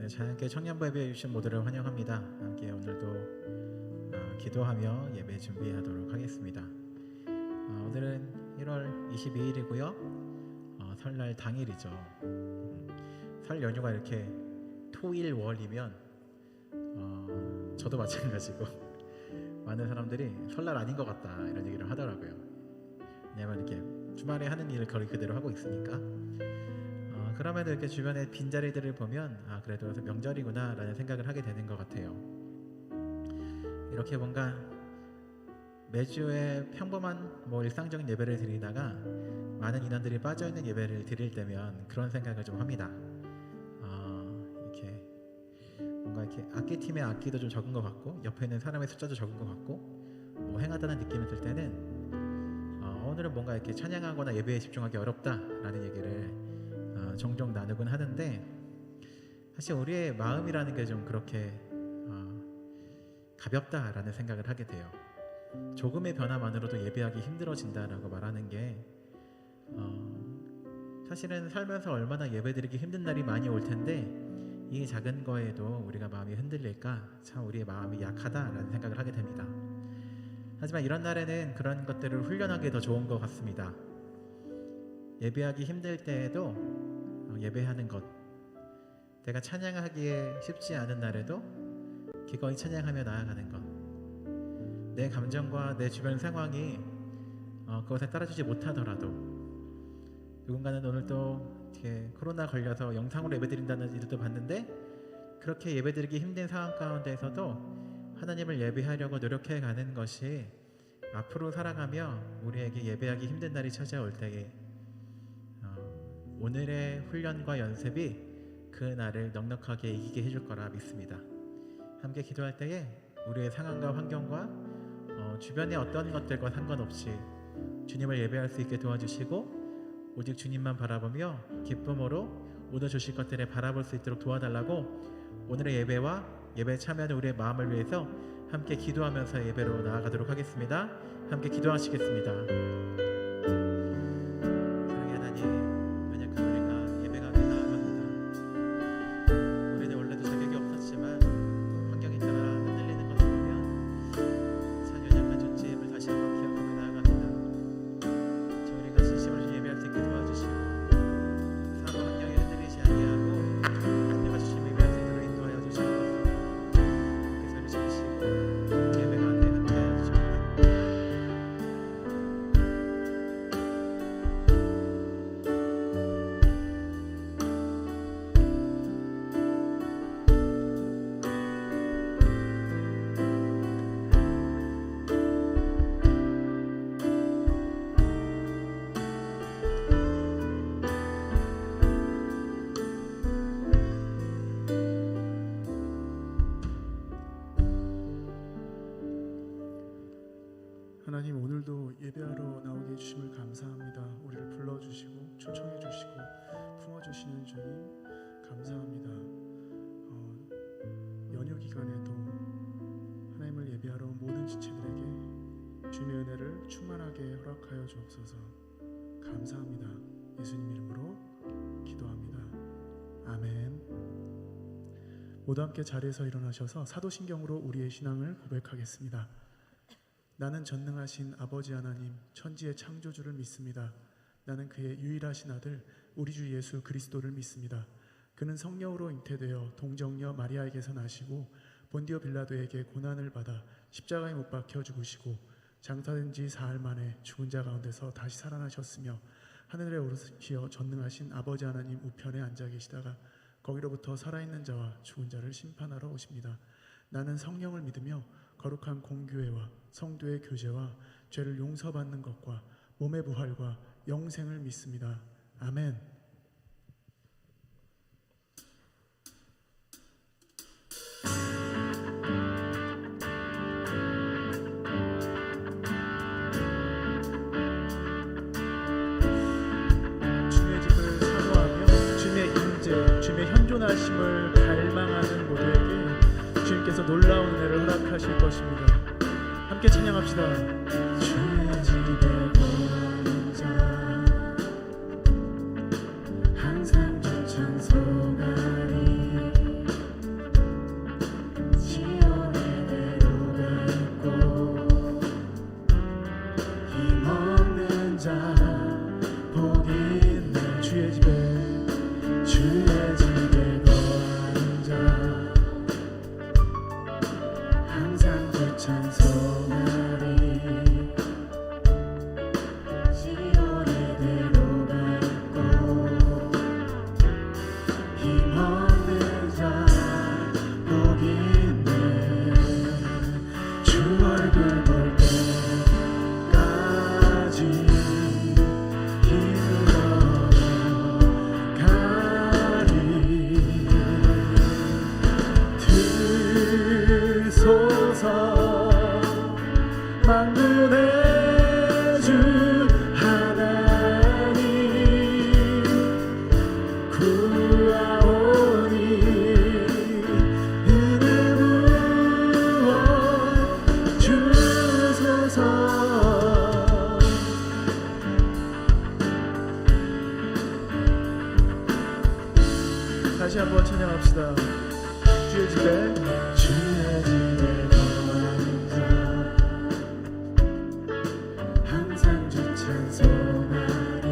자연계 청년부 예배해 주신 모두를 환영합니다. 함께 오늘도 기도하며 예배 준비하도록 하겠습니다. 오늘은 1월 22일이고요. 설날 당일이죠. 설 연휴가 이렇게 토일 월이면 저도 마찬가지고 많은 사람들이 설날 아닌 것 같다 이런 얘기를 하더라고요. 왜냐면 이렇게 주말에 하는 일을 거의 그대로 하고 있으니까. 그러면 이렇게 주변에 빈자리들을 보면 그래도 명절이구나 라는 생각을 하게 되는 것 같아요. 이렇게 뭔가 매주에 평범한 일상적인 예배를 드리다가 많은 인원들이 빠져있는 예배를 드릴 때면 그런 생각을 좀 합니다. 이렇게 뭔가 이렇게 악기팀의 악기도 좀 적은 것 같고 옆에 있는 사람의 숫자도 적은 것 같고 행하다는 느낌이 들 때는 오늘은 뭔가 이렇게 찬양하거나 예배에 집중하기 어렵다라는 얘기를 종종 나누곤 하는데, 사실 우리의 마음이라는 게 좀 그렇게 가볍다라는 생각을 하게 돼요. 조금의 변화만으로도 예배하기 힘들어진다라고 말하는 게 사실은 살면서 얼마나 예배드리기 힘든 날이 많이 올 텐데 이 작은 거에도 우리가 마음이 흔들릴까 참 우리의 마음이 약하다라는 생각을 하게 됩니다. 하지만 이런 날에는 그런 것들을 훈련하기 더 좋은 것 같습니다. 예배하기 힘들 때에도 예배하는 것, 내가 찬양하기에 쉽지 않은 날에도 기꺼이 찬양하며 나아가는 것, 내 감정과 내 주변 상황이 그것에 따라주지 못하더라도, 누군가는 오늘 또 코로나 걸려서 영상으로 예배드린다는 일도 봤는데 그렇게 예배드리기 힘든 상황 가운데에서도 하나님을 예배하려고 노력해가는 것이 앞으로 살아가며 우리에게 예배하기 힘든 날이 찾아올 때에 오늘의 훈련과 연습이 그 날을 넉넉하게 이기게 해줄 거라 믿습니다. 함께 기도할 때에 우리의 상황과 환경과 주변의 어떤 것들과 상관없이 주님을 예배할 수 있게 도와주시고 오직 주님만 바라보며 기쁨으로 오늘 주실 것들을 바라볼 수 있도록 도와달라고 오늘의 예배와 예배에 참여하는 우리의 마음을 위해서 함께 기도하면서 예배로 나아가도록 하겠습니다. 함께 기도하시겠습니다. 하나님, 오늘도 예배하러 나오게 해주심을 감사합니다. 우리를 불러주시고 초청해 주시고 품어주시는 주님 감사합니다. 연휴 기간에도 하나님을 예배하러 온 모든 지체들에게 주님의 은혜를 충만하게 허락하여 주옵소서. 감사합니다. 예수님 이름으로 기도합니다. 아멘. 모두 함께 자리에서 일어나셔서 사도신경으로 우리의 신앙을 고백하겠습니다. 나는 전능하신 아버지 하나님, 천지의 창조주를 믿습니다. 나는 그의 유일하신 아들 우리 주 예수 그리스도를 믿습니다. 그는 성령으로 잉태되어 동정녀 마리아에게서 나시고 본디오 빌라도에게 고난을 받아 십자가에 못 박혀 죽으시고 장사된 지 사흘 만에 죽은 자 가운데서 다시 살아나셨으며 하늘에 오르시어 전능하신 아버지 하나님 우편에 앉아 계시다가 거기로부터 살아있는 자와 죽은 자를 심판하러 오십니다. 나는 성령을 믿으며 거룩한 공교회와 성도의 교제와 죄를 용서받는 것과 몸의 부활과 영생을 믿습니다. 아멘. 주님의 집을 사모하며 주님의 임재, 주님의 현존하심을 갈망하는 모두에게 주님께서 놀라운 은혜를 허락하실 것입니다. 함께 찬양합시다. 주의 집에 혼자 항상 주찬송하리 찬양합시다. 주의 집에 거하면서 항상 주 찬송하리.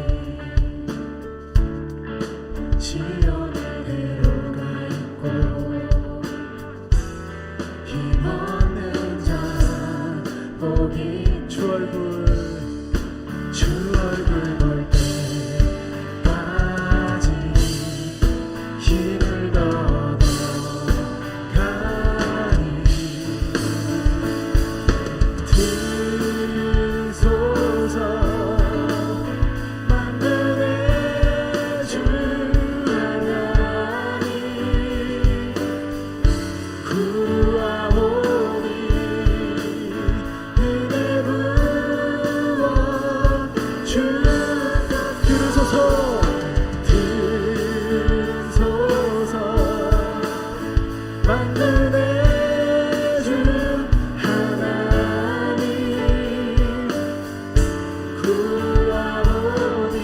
시온에 애로가 있고 힘없는 자 복이 주 얼굴 볼 때까지 힘을 더더가니 들소서 만군의 주 하나님 구하오니 은혜 부어 주 들으소서 만군의 주 하나님 구하오니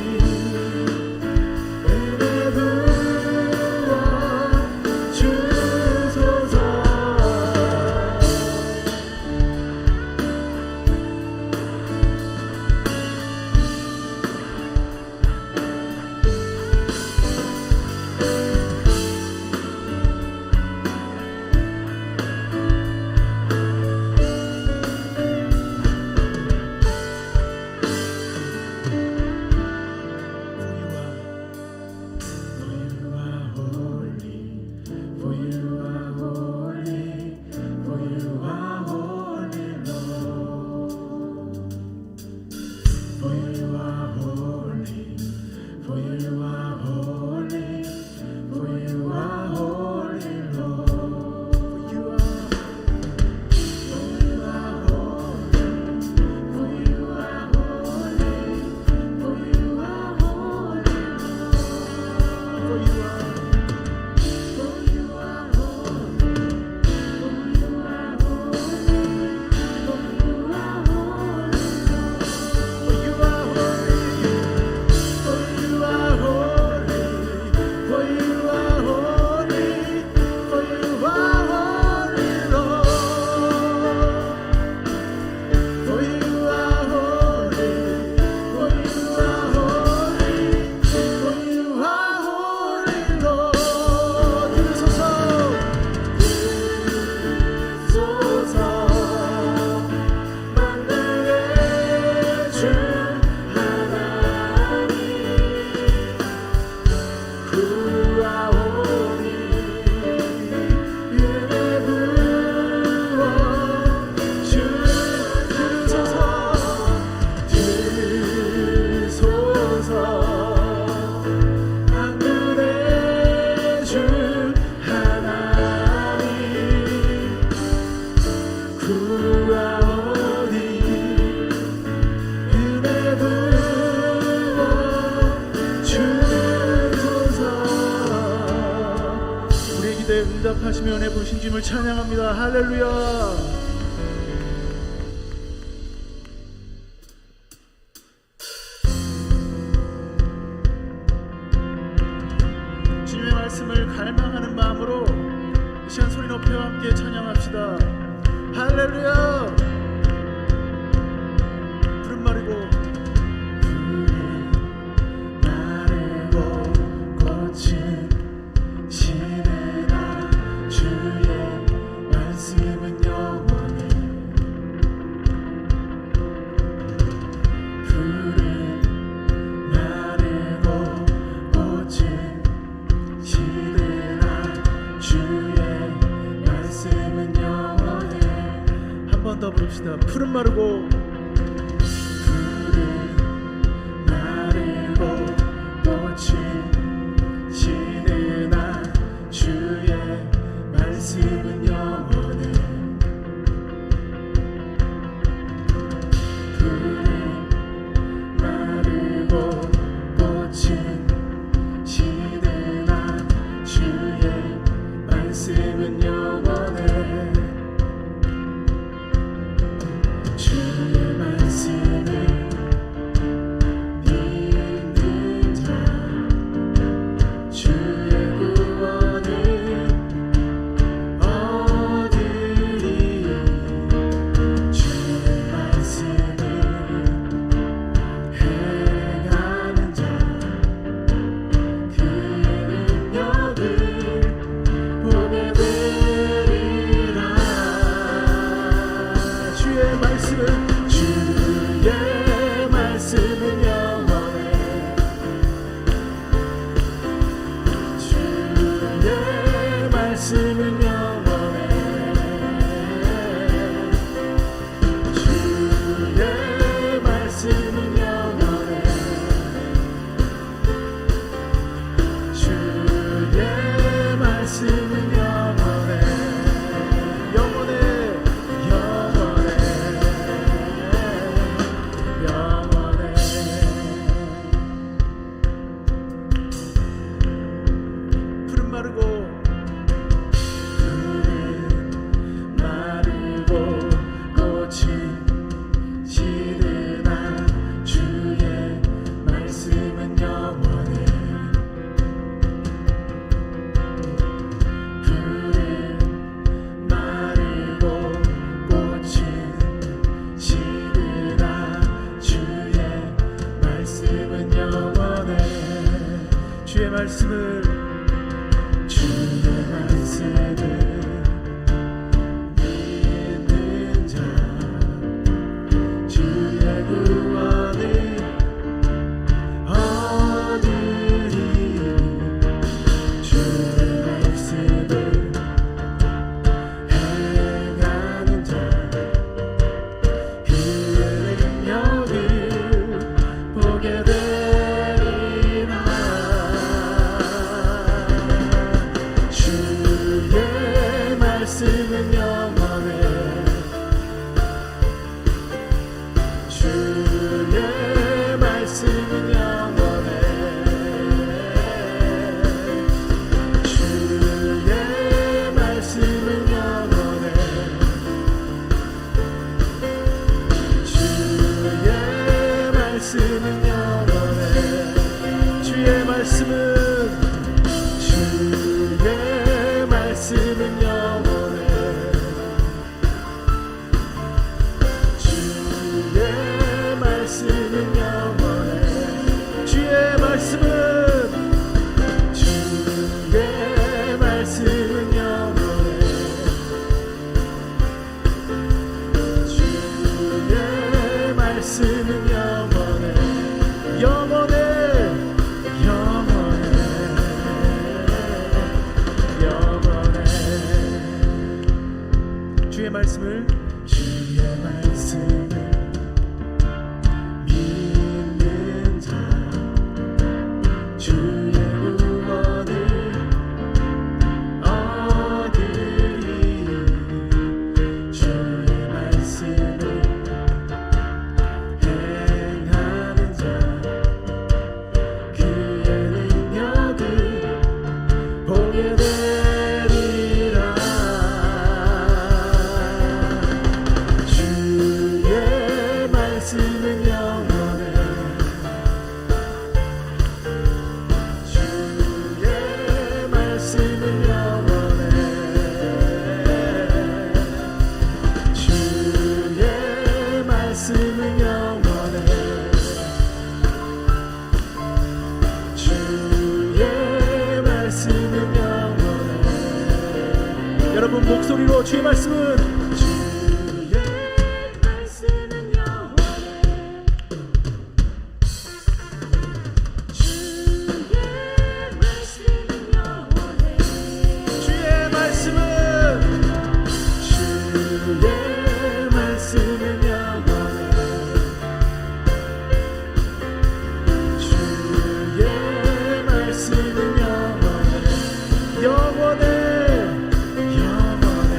은혜 부어 주소서. 응답하시며 은혜 부으신 주님을 찬양합니다. 할렐루야. 주님의 말씀을 갈망하는 마음으로 이 시간 소리 높여 함께 찬양합시다. 할렐루야. 푸른 마르고 꽃은 시내나 주의 말씀은 영원해. 푸른 마르고 꽃은 시내나 주의 말씀은 영원해. 한 번 더 부릅시다. 푸른 마르고 시내나 주의 말씀은 영원해. 푸른 마르고 꽃은 시내나 주의 말씀은 영원해. 주의 말씀을 믿는 자 주의 구원은 말씀은 영원해 주의 말씀은 영원해 주의 말씀은 영원해 영원해 영원해 영원해 푸른 마르고 꽃이 시드나 주의 말씀은 영원해 푸른 마르고 꽃이 시드나 주의 말씀은 영원해 주의 말씀을 믿는 자 주의 구원을 얻으리 주의 말씀을 행하는 자 그의 능력을 보게 되리라 주의 말씀은 영원해 주의 말씀은 영원해 주의 말씀은 영원해 주의 말씀은 영원해 주의 말씀은 주의 말씀은 영원해 주의 말씀은 영원해 주의 말씀은 주의 말씀은 영원해 주의 말씀은 영원해 영원해 영원해 영원해 주의 말씀을 믿는 자 주의 구원을 얻으리 주의 말씀을 행하는 자 그의 능력을 보게 되리라 주의 말씀은 영원해 주의 말씀은 영원해 주의 말씀은 영원해 주의 말씀은 영원해 여러분 목소리로 주의 말씀은 주의 말씀은 영원해 주의 말씀은 영원해 주의 말씀은 주의 말씀은 영원해 주의 말씀은 영원해 영원해 영원해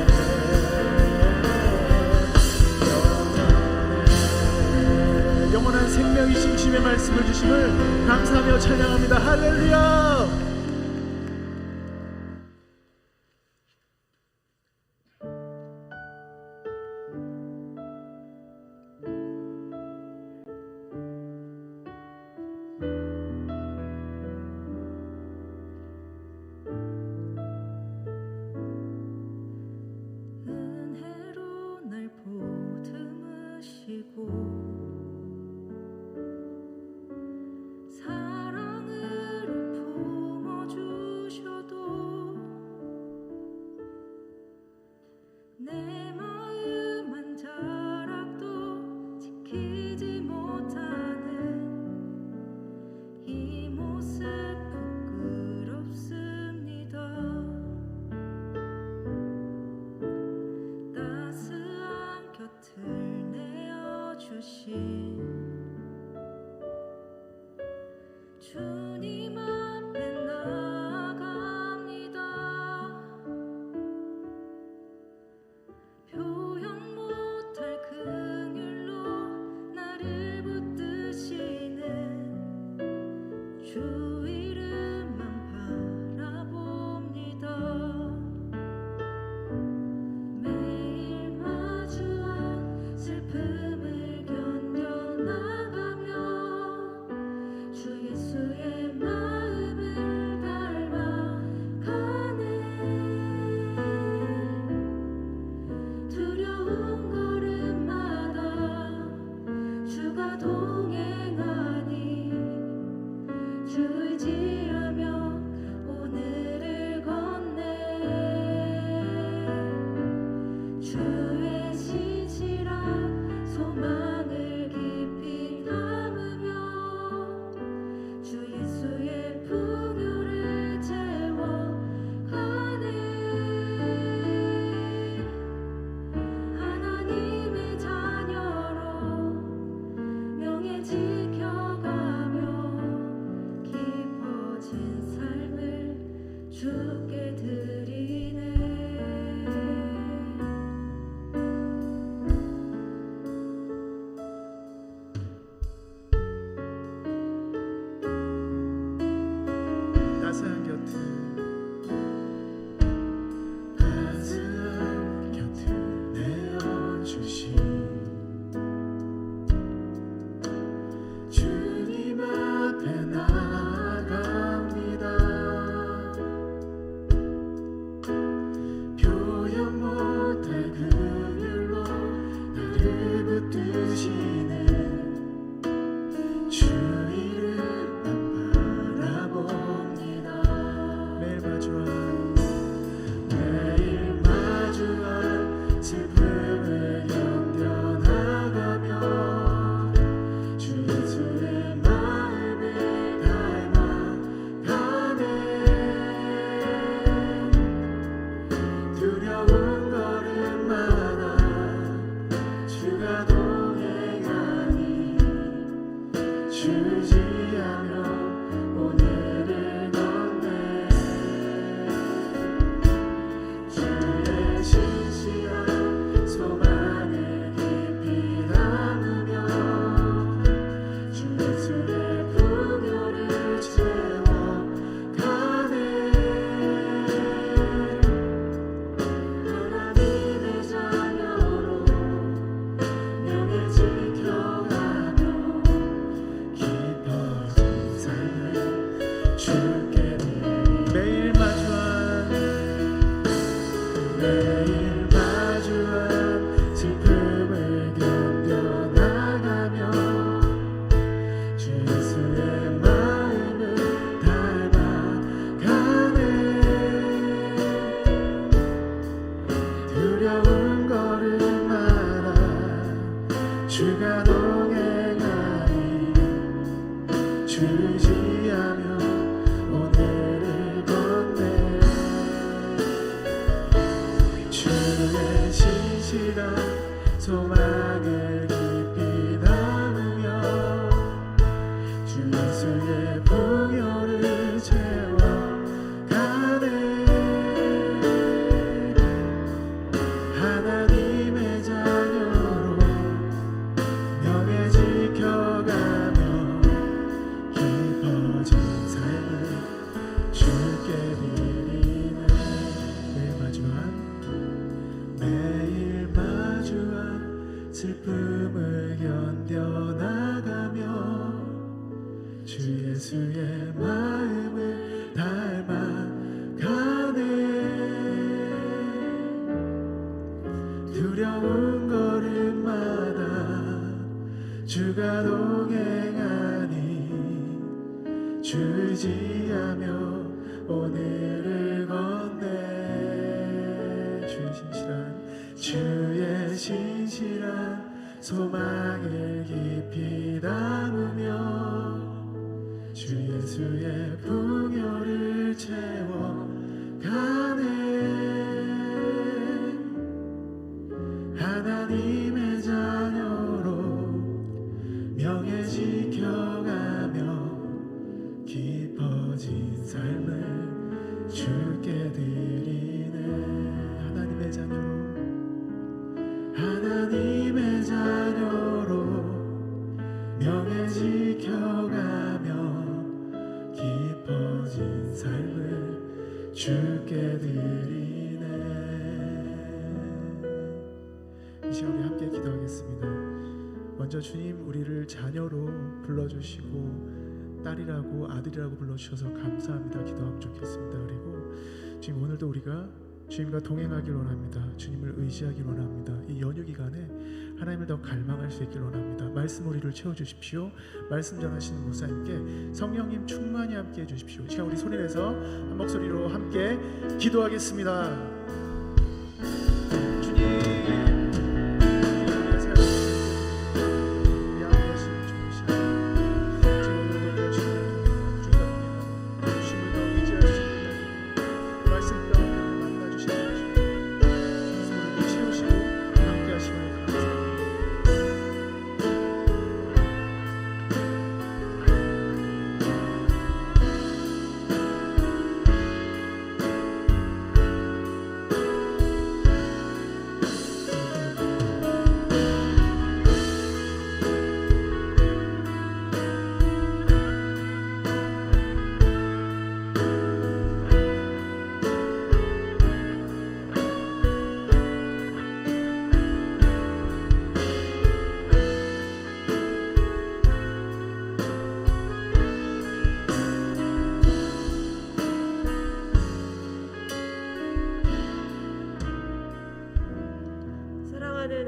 진실한 소망을 깊이 담으며 주 예수의 풍요를 채워가네. 하나님의 자녀로 명예 지켜가며 깊어진 삶을 주께 드리네. 매일 마주한 슬픔을 견뎌나가며 주 예수의 마음을 닮아가네. 두려운 걸음마다 주가 동행하니 주 의지하며 오늘을 건네. 주의 신실한 소망을 깊이 담으며 주 예수의 풍요를 채워가네. 하나님의 자녀로 명예 지켜가며 깊어진 삶을 주께 드리네. 하나님의 자녀로 명예 지켜가며 깊어진 삶을 주께 드리네. 이 시간 우리 함께 기도하겠습니다. 먼저 주님, 우리를 자녀로 불러주시고 딸이라고 아들이라고 불러주셔서 감사합니다 기도하면 좋겠습니다. 그리고 지금 오늘도 우리가 주님과 동행하길 원합니다. 주님을 의지하길 원합니다. 이 연휴 기간에 하나님을 더 갈망할 수 있길 원합니다. 말씀 우리를 채워주십시오. 말씀 전하시는 목사님께 성령님 충만히 함께 해주십시오. 이 시간 우리 소리내서 한 목소리로 함께 기도하겠습니다.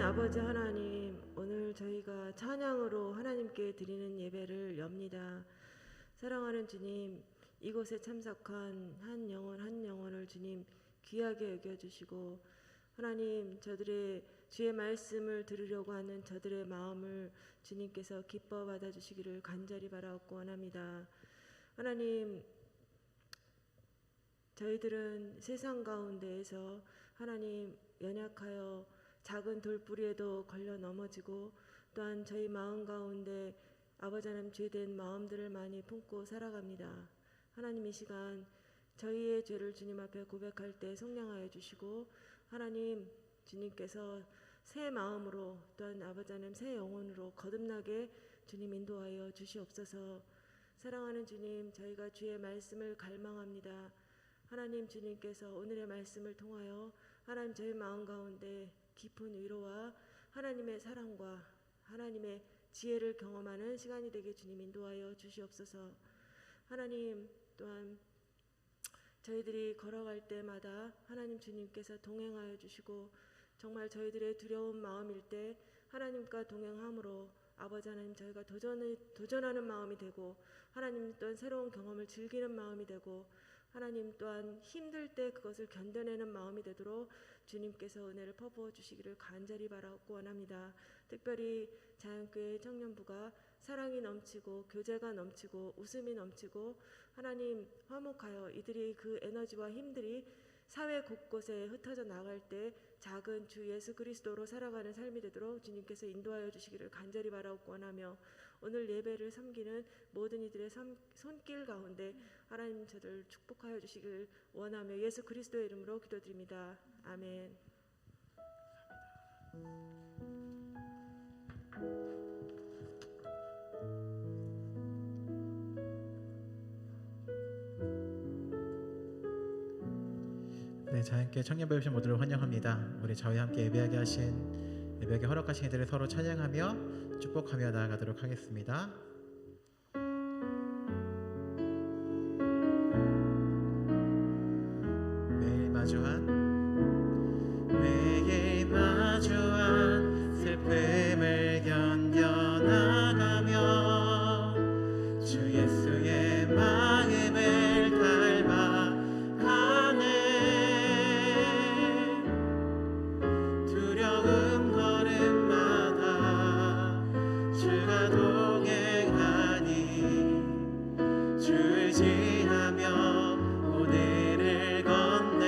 아버지 하나님, 오늘 저희가 찬양으로 하나님께 드리는 예배를 엽니다. 사랑하는 주님, 이곳에 참석한 한 영혼 한 영혼을 주님 귀하게 여겨주시고, 하나님 저들의 주의 말씀을 들으려고 하는 저들의 마음을 주님께서 기뻐 받아주시기를 간절히 바라옵고 원합니다. 하나님, 저희들은 세상 가운데에서 하나님 연약하여 작은 돌뿌리에도 걸려 넘어지고, 또한 저희 마음 가운데 아버지 하나님 죄된 마음들을 많이 품고 살아갑니다. 하나님, 이 시간 저희의 죄를 주님 앞에 고백할 때 속량하여 주시고, 하나님 주님께서 새 마음으로, 또한 아버지 하나님 새 영혼으로 거듭나게 주님 인도하여 주시옵소서. 사랑하는 주님, 저희가 주의 말씀을 갈망합니다. 하나님, 주님께서 오늘의 말씀을 통하여 하나님 저희 마음 가운데 깊은 위로와 하나님의 사랑과 하나님의 지혜를 경험하는 시간이 되게 주님 인도하여 주시옵소서. 하나님, 또한 저희들이 걸어갈 때마다 하나님 주님께서 동행하여 주시고, 정말 저희들의 두려운 마음일 때 하나님과 동행함으로 아버지 하나님 저희가 도전하는 마음이 되고, 하나님 또한 새로운 경험을 즐기는 마음이 되고, 하나님 또한 힘들 때 그것을 견뎌내는 마음이 되도록 주님께서 은혜를 퍼부어 주시기를 간절히 바라옵고 원합니다. 특별히 자연교회 청년부가 사랑이 넘치고 교제가 넘치고 웃음이 넘치고 하나님 화목하여 이들이 그 에너지와 힘들이 사회 곳곳에 흩어져 나갈 때 작은 주 예수 그리스도로 살아가는 삶이 되도록 주님께서 인도하여 주시기를 간절히 바라고 원하며, 오늘 예배를 섬기는 모든 이들의 손길 가운데 하나님 저를 축복하여 주시길 원하며 예수 그리스도의 이름으로 기도드립니다. 아멘. 네, 자연께 청년배 오신 모두를 환영합니다. 우리 저희 함께 예배하게 하신 예배하게 허락하신 이들을 서로 찬양하며 축복하며 나아가도록 하겠습니다. 매일 마주한 슬픔을 견뎌나가며 주 예수의 마음을 닮아가네. 두려움 걸음마다 주가 동행하니 주를 지하며 오늘을 걷네.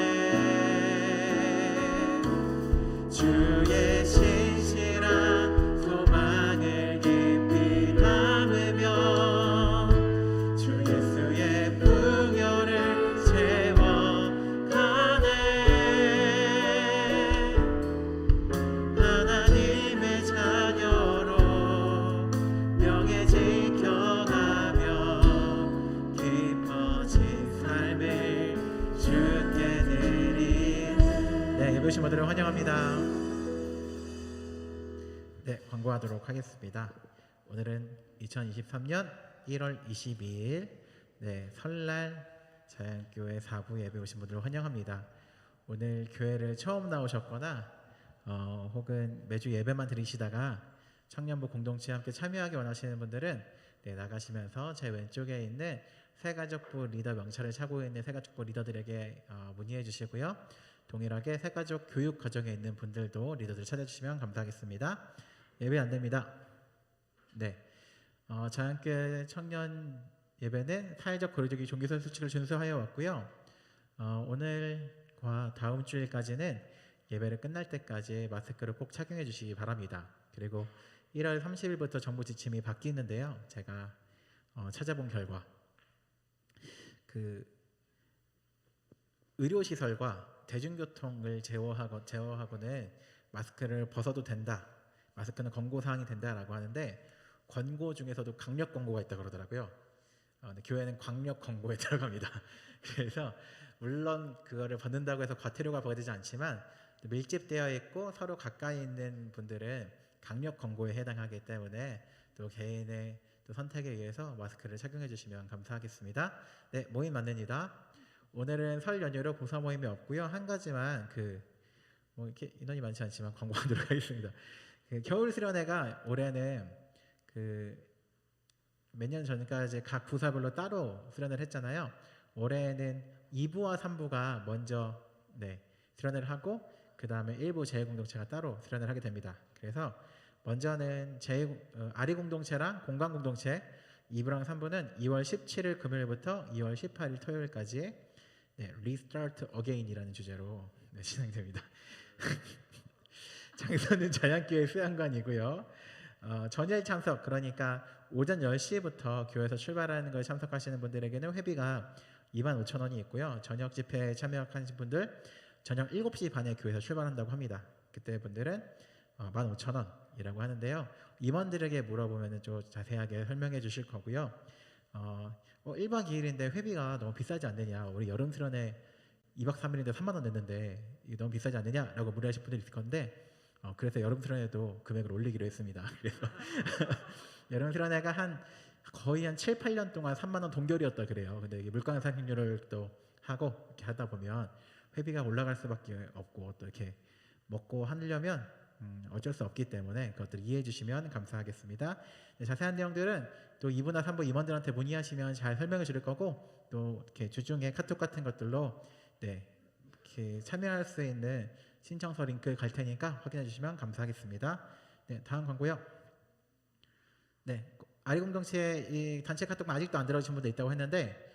주의 신실한 소망을 깊이 담으며 주 예수의 풍요를 채워가네. 하나님의 자녀로 명예 지켜가며 깊어진 삶을 주께 드리네. 네, 예배 오신 분들을 환영합니다. 네, 광고하도록 하겠습니다. 오늘은 2023년 1월 22일 네, 설날 자연교회 4부 예배 오신 분들을 환영합니다. 오늘 교회를 처음 나오셨거나 혹은 매주 예배만 드리시다가 청년부 공동체에 함께 참여하기 원하시는 분들은 네, 나가시면서 제 왼쪽에 있는 새가족부 리더 명찰을 차고 있는 새가족부 리더들에게 문의해 주시고요. 동일하게 새가족 교육 과정에 있는 분들도 리더들 찾아주시면 감사하겠습니다. 예배 안 됩니다. 네, 자연교회 청년 예배는 사회적 거리두기 종교적 수칙을 준수하여 왔고요. 오늘과 다음 주일까지는 예배를 끝날 때까지 마스크를 꼭 착용해 주시기 바랍니다. 그리고 1월 30일부터 정부 지침이 바뀌는데요. 제가 찾아본 결과 그 의료시설과 대중교통을 제어하고는 마스크를 벗어도 된다. 마스크는 권고사항이 된다라고 하는데 권고 중에서도 강력 권고가 있다고 그러더라고요. 교회는 광력 권고에 들어갑니다. 그래서 물론 그거를 벗는다고 해서 과태료가 부과되지 않지만 밀집되어 있고 서로 가까이 있는 분들은 강력 권고에 해당하기 때문에 또 개인의 또 선택에 의해서 마스크를 착용해 주시면 감사하겠습니다. 네, 모임 만납니다. 오늘은 설 연휴로 고사 모임이 없고요. 한 가지만 뭐 이렇게 인원이 많지 않지만 광고하도록 하겠습니다. 겨울 수련회가 올해는 몇 년 전까지 각 부사별로 따로 수련을 했잖아요. 올해는 2부와 3부가 먼저 수련을 하고 그 다음에 1부 제1공동체가 따로 수련을 하게 됩니다. 그래서 먼저는 아리 공동체랑 공간 공동체 2부랑 3부는 2월 17일 금요일부터 2월 18일 토요일까지 Restart Again이라는 주제로 진행됩니다. 장소는 자연교회 수양관이고요. 전일 참석, 그러니까 오전 10시부터 교회에서 출발하는 것에 참석하시는 분들에게는 회비가 25,000원이 있고요. 저녁 집회에 참여하신 분들 저녁 7시 반에 교회에서 출발한다고 합니다. 그때 분들은 15,000원이라고 하는데요. 임원들에게 물어보면 좀 자세하게 설명해 주실 거고요. 1박 2일인데 회비가 너무 비싸지 않느냐, 우리 여름 수련회 2박 3일인데 3만 원 냈는데 이게 너무 비싸지 않느냐라고 물어하실 분들이 있을 건데 그래서 여름 수련회도 금액을 올리기로 했습니다. 그래서 여름 수련회가 거의 한 7, 8년 동안 3만 원 동결이었다 그래요. 근데 이게 물가 상승률을 또 하고 이렇게 하다 보면 회비가 올라갈 수밖에 없고 또 이렇게 먹고 하려면 어쩔 수 없기 때문에 그것들 이해해 주시면 감사하겠습니다. 네, 자세한 내용들은 또 2부나 3부 임원들한테 문의하시면 잘 설명해 줄 거고 또 이렇게 주중에 카톡 같은 것들로 이렇게 참여할 수 있는 신청서 링크 갈 테니까 확인해 주시면 감사하겠습니다. 네, 다음 광고요. 네, 아리 공동체 이 단체 카톡 아직도 안 들어오신 분들 있다고 했는데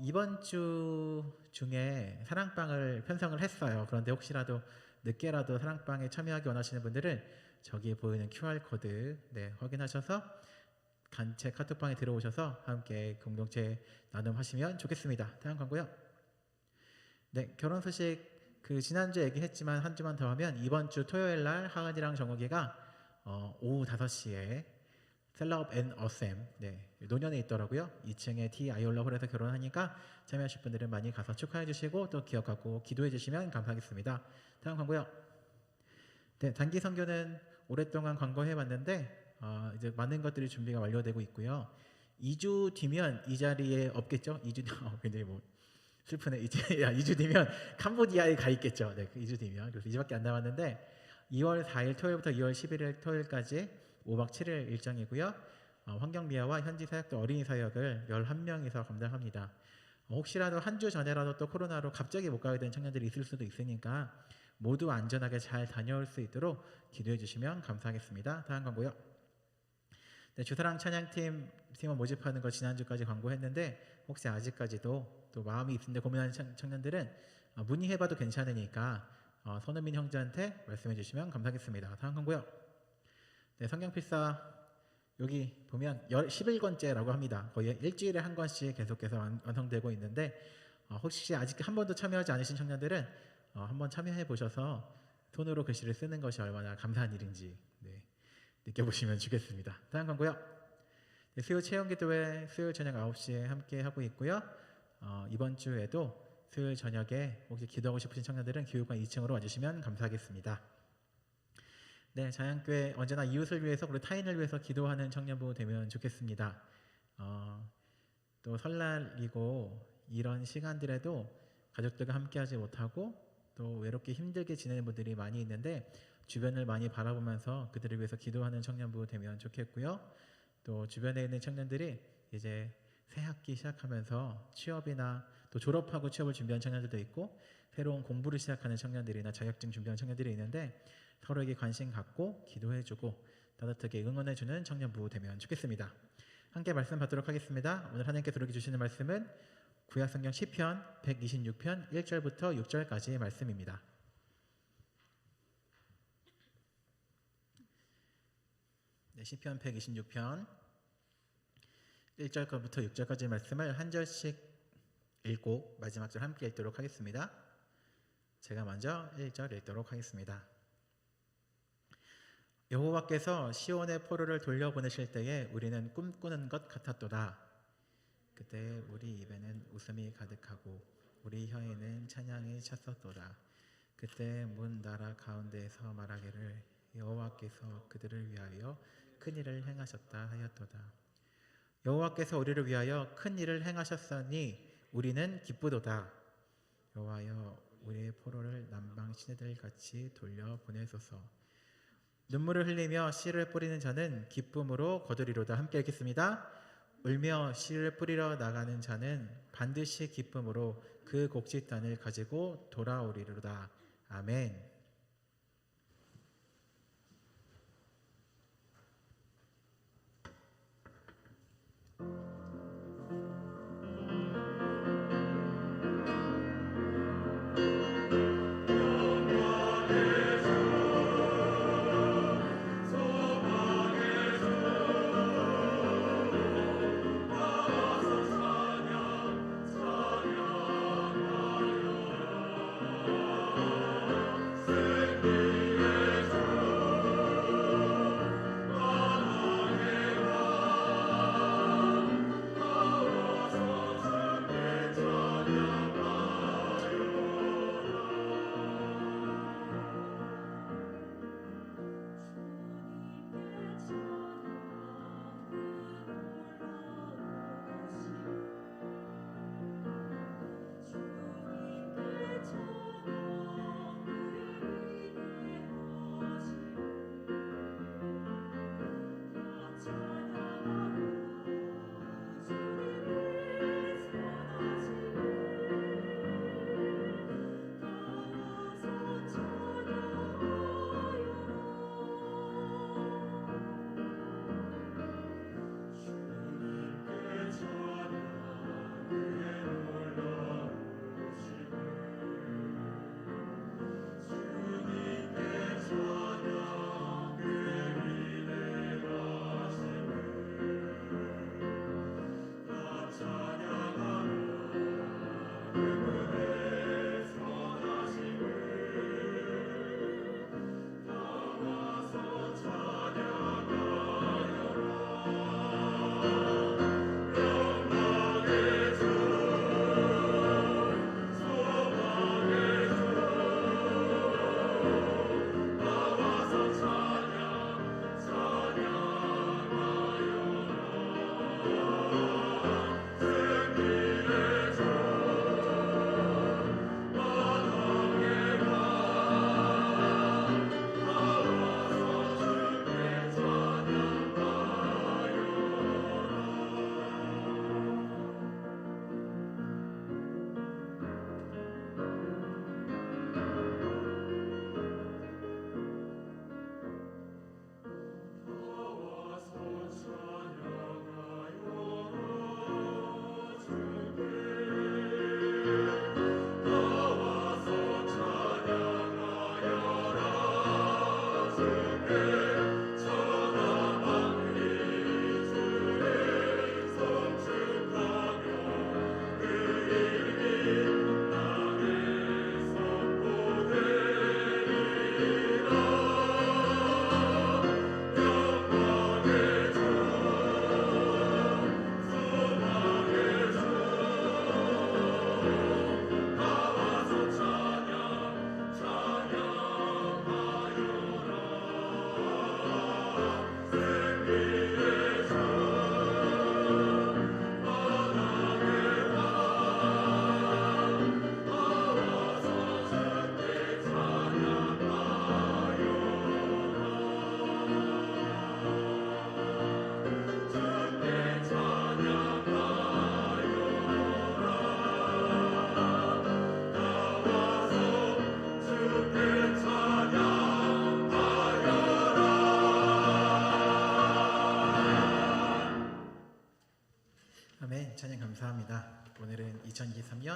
이번 주 중에 사랑방을 편성을 했어요. 그런데 혹시라도 늦게라도 사랑방에 참여하기 원하시는 분들은 저기 보이는 QR코드 확인하셔서 단체 카톡방에 들어오셔서 함께 공동체 나눔하시면 좋겠습니다. 다음 광고요. 네, 결혼 소식 지난주에 얘기했지만 한 주만 더 하면 이번 주 토요일 날 하은이랑 정욱이가 오후 5시에 셀럽 앤 어셈 노년에 있더라고요. 2층에 티 아이올라 홀에서 결혼하니까 참여하실 분들은 많이 가서 축하해 주시고 또 기억하고 기도해 주시면 감사하겠습니다. 다음 광고요. 네, 단기 선교는 오랫동안 광고해 봤는데 이제 많은 것들이 준비가 완료되고 있고요. 2주 뒤면 이 자리에 없겠죠? 2주 굉장히 슬프네. 2주 뒤면 캄보디아에 가 있겠죠. 네, 2주 뒤면. 그래서 2주밖에 안 남았는데 2월 4일 토요일부터 2월 11일 토요일까지 5박 7일 일정이고요. 환경미화와 현지 사역도 어린이 사역을 11명이서 감당합니다. 혹시라도 한 주 전에라도 또 코로나로 갑자기 못 가게 된 청년들이 있을 수도 있으니까 모두 안전하게 잘 다녀올 수 있도록 기도해 주시면 감사하겠습니다. 다음 광고요. 네, 주사랑 찬양팀 팀원 모집하는 거 지난주까지 광고했는데 혹시 아직까지도 또 마음이 있는데 고민하는 청년들은 문의해봐도 괜찮으니까 손흥민 형제한테 말씀해 주시면 감사하겠습니다. 다음 광고요. 네, 성경필사 여기 보면 11권째라고 합니다. 거의 일주일에 한 권씩 계속해서 완성되고 있는데 혹시 아직 한 번도 참여하지 않으신 청년들은 한번 참여해 보셔서 손으로 글씨를 쓰는 것이 얼마나 감사한 일인지 느껴보시면 좋겠습니다. 다음 광고요. 네, 수요 체험기도회 수요일 저녁 9시에 함께 하고 있고요. 이번 주에도 수요일 저녁에 혹시 기도하고 싶으신 청년들은 교육관 2층으로 와주시면 감사하겠습니다. 네, 자양교회 언제나 이웃을 위해서 그리고 타인을 위해서 기도하는 청년부 되면 좋겠습니다. 또 설날이고 이런 시간들에도 가족들과 함께하지 못하고 또 외롭게 힘들게 지내는 분들이 많이 있는데 주변을 많이 바라보면서 그들을 위해서 기도하는 청년부 되면 좋겠고요. 또 주변에 있는 청년들이 이제 새 학기 시작하면서 취업이나 또 졸업하고 취업을 준비한 청년들도 있고 새로운 공부를 시작하는 청년들이나 자격증 준비한 청년들이 있는데 서로에게 관심 갖고 기도해주고 따뜻하게 응원해주는 청년부 되면 좋겠습니다. 함께 말씀 받도록 하겠습니다. 오늘 하나님께서 우리에게 주시는 말씀은 구약성경 시편 126편 1절부터 6절까지의 말씀입니다. 네, 시편 126편 1절부터 6절까지의 말씀을 한 절씩 읽고 마지막 절 함께 읽도록 하겠습니다. 제가 먼저 1절 읽도록 하겠습니다. 여호와께서 시온의 포로를 돌려보내실 때에 우리는 꿈꾸는 것 같았도다. 그때 우리 입에는 웃음이 가득하고 우리 혀에는 찬양이 찼었도다. 그때 문 나라 가운데에서 말하기를 여호와께서 그들을 위하여 큰 일을 행하셨다 하였도다. 여호와께서 우리를 위하여 큰 일을 행하셨으니 우리는 기쁘도다. 여호와여 우리의 포로를 남방 시내들 같이 돌려보내소서. 눈물을 흘리며 씨를 뿌리는 자는 기쁨으로 거두리로다. 함께 읽겠습니다. 울며 씨를 뿌리러 나가는 자는 반드시 기쁨으로 그 곡식단을 가지고 돌아오리로다. 아멘.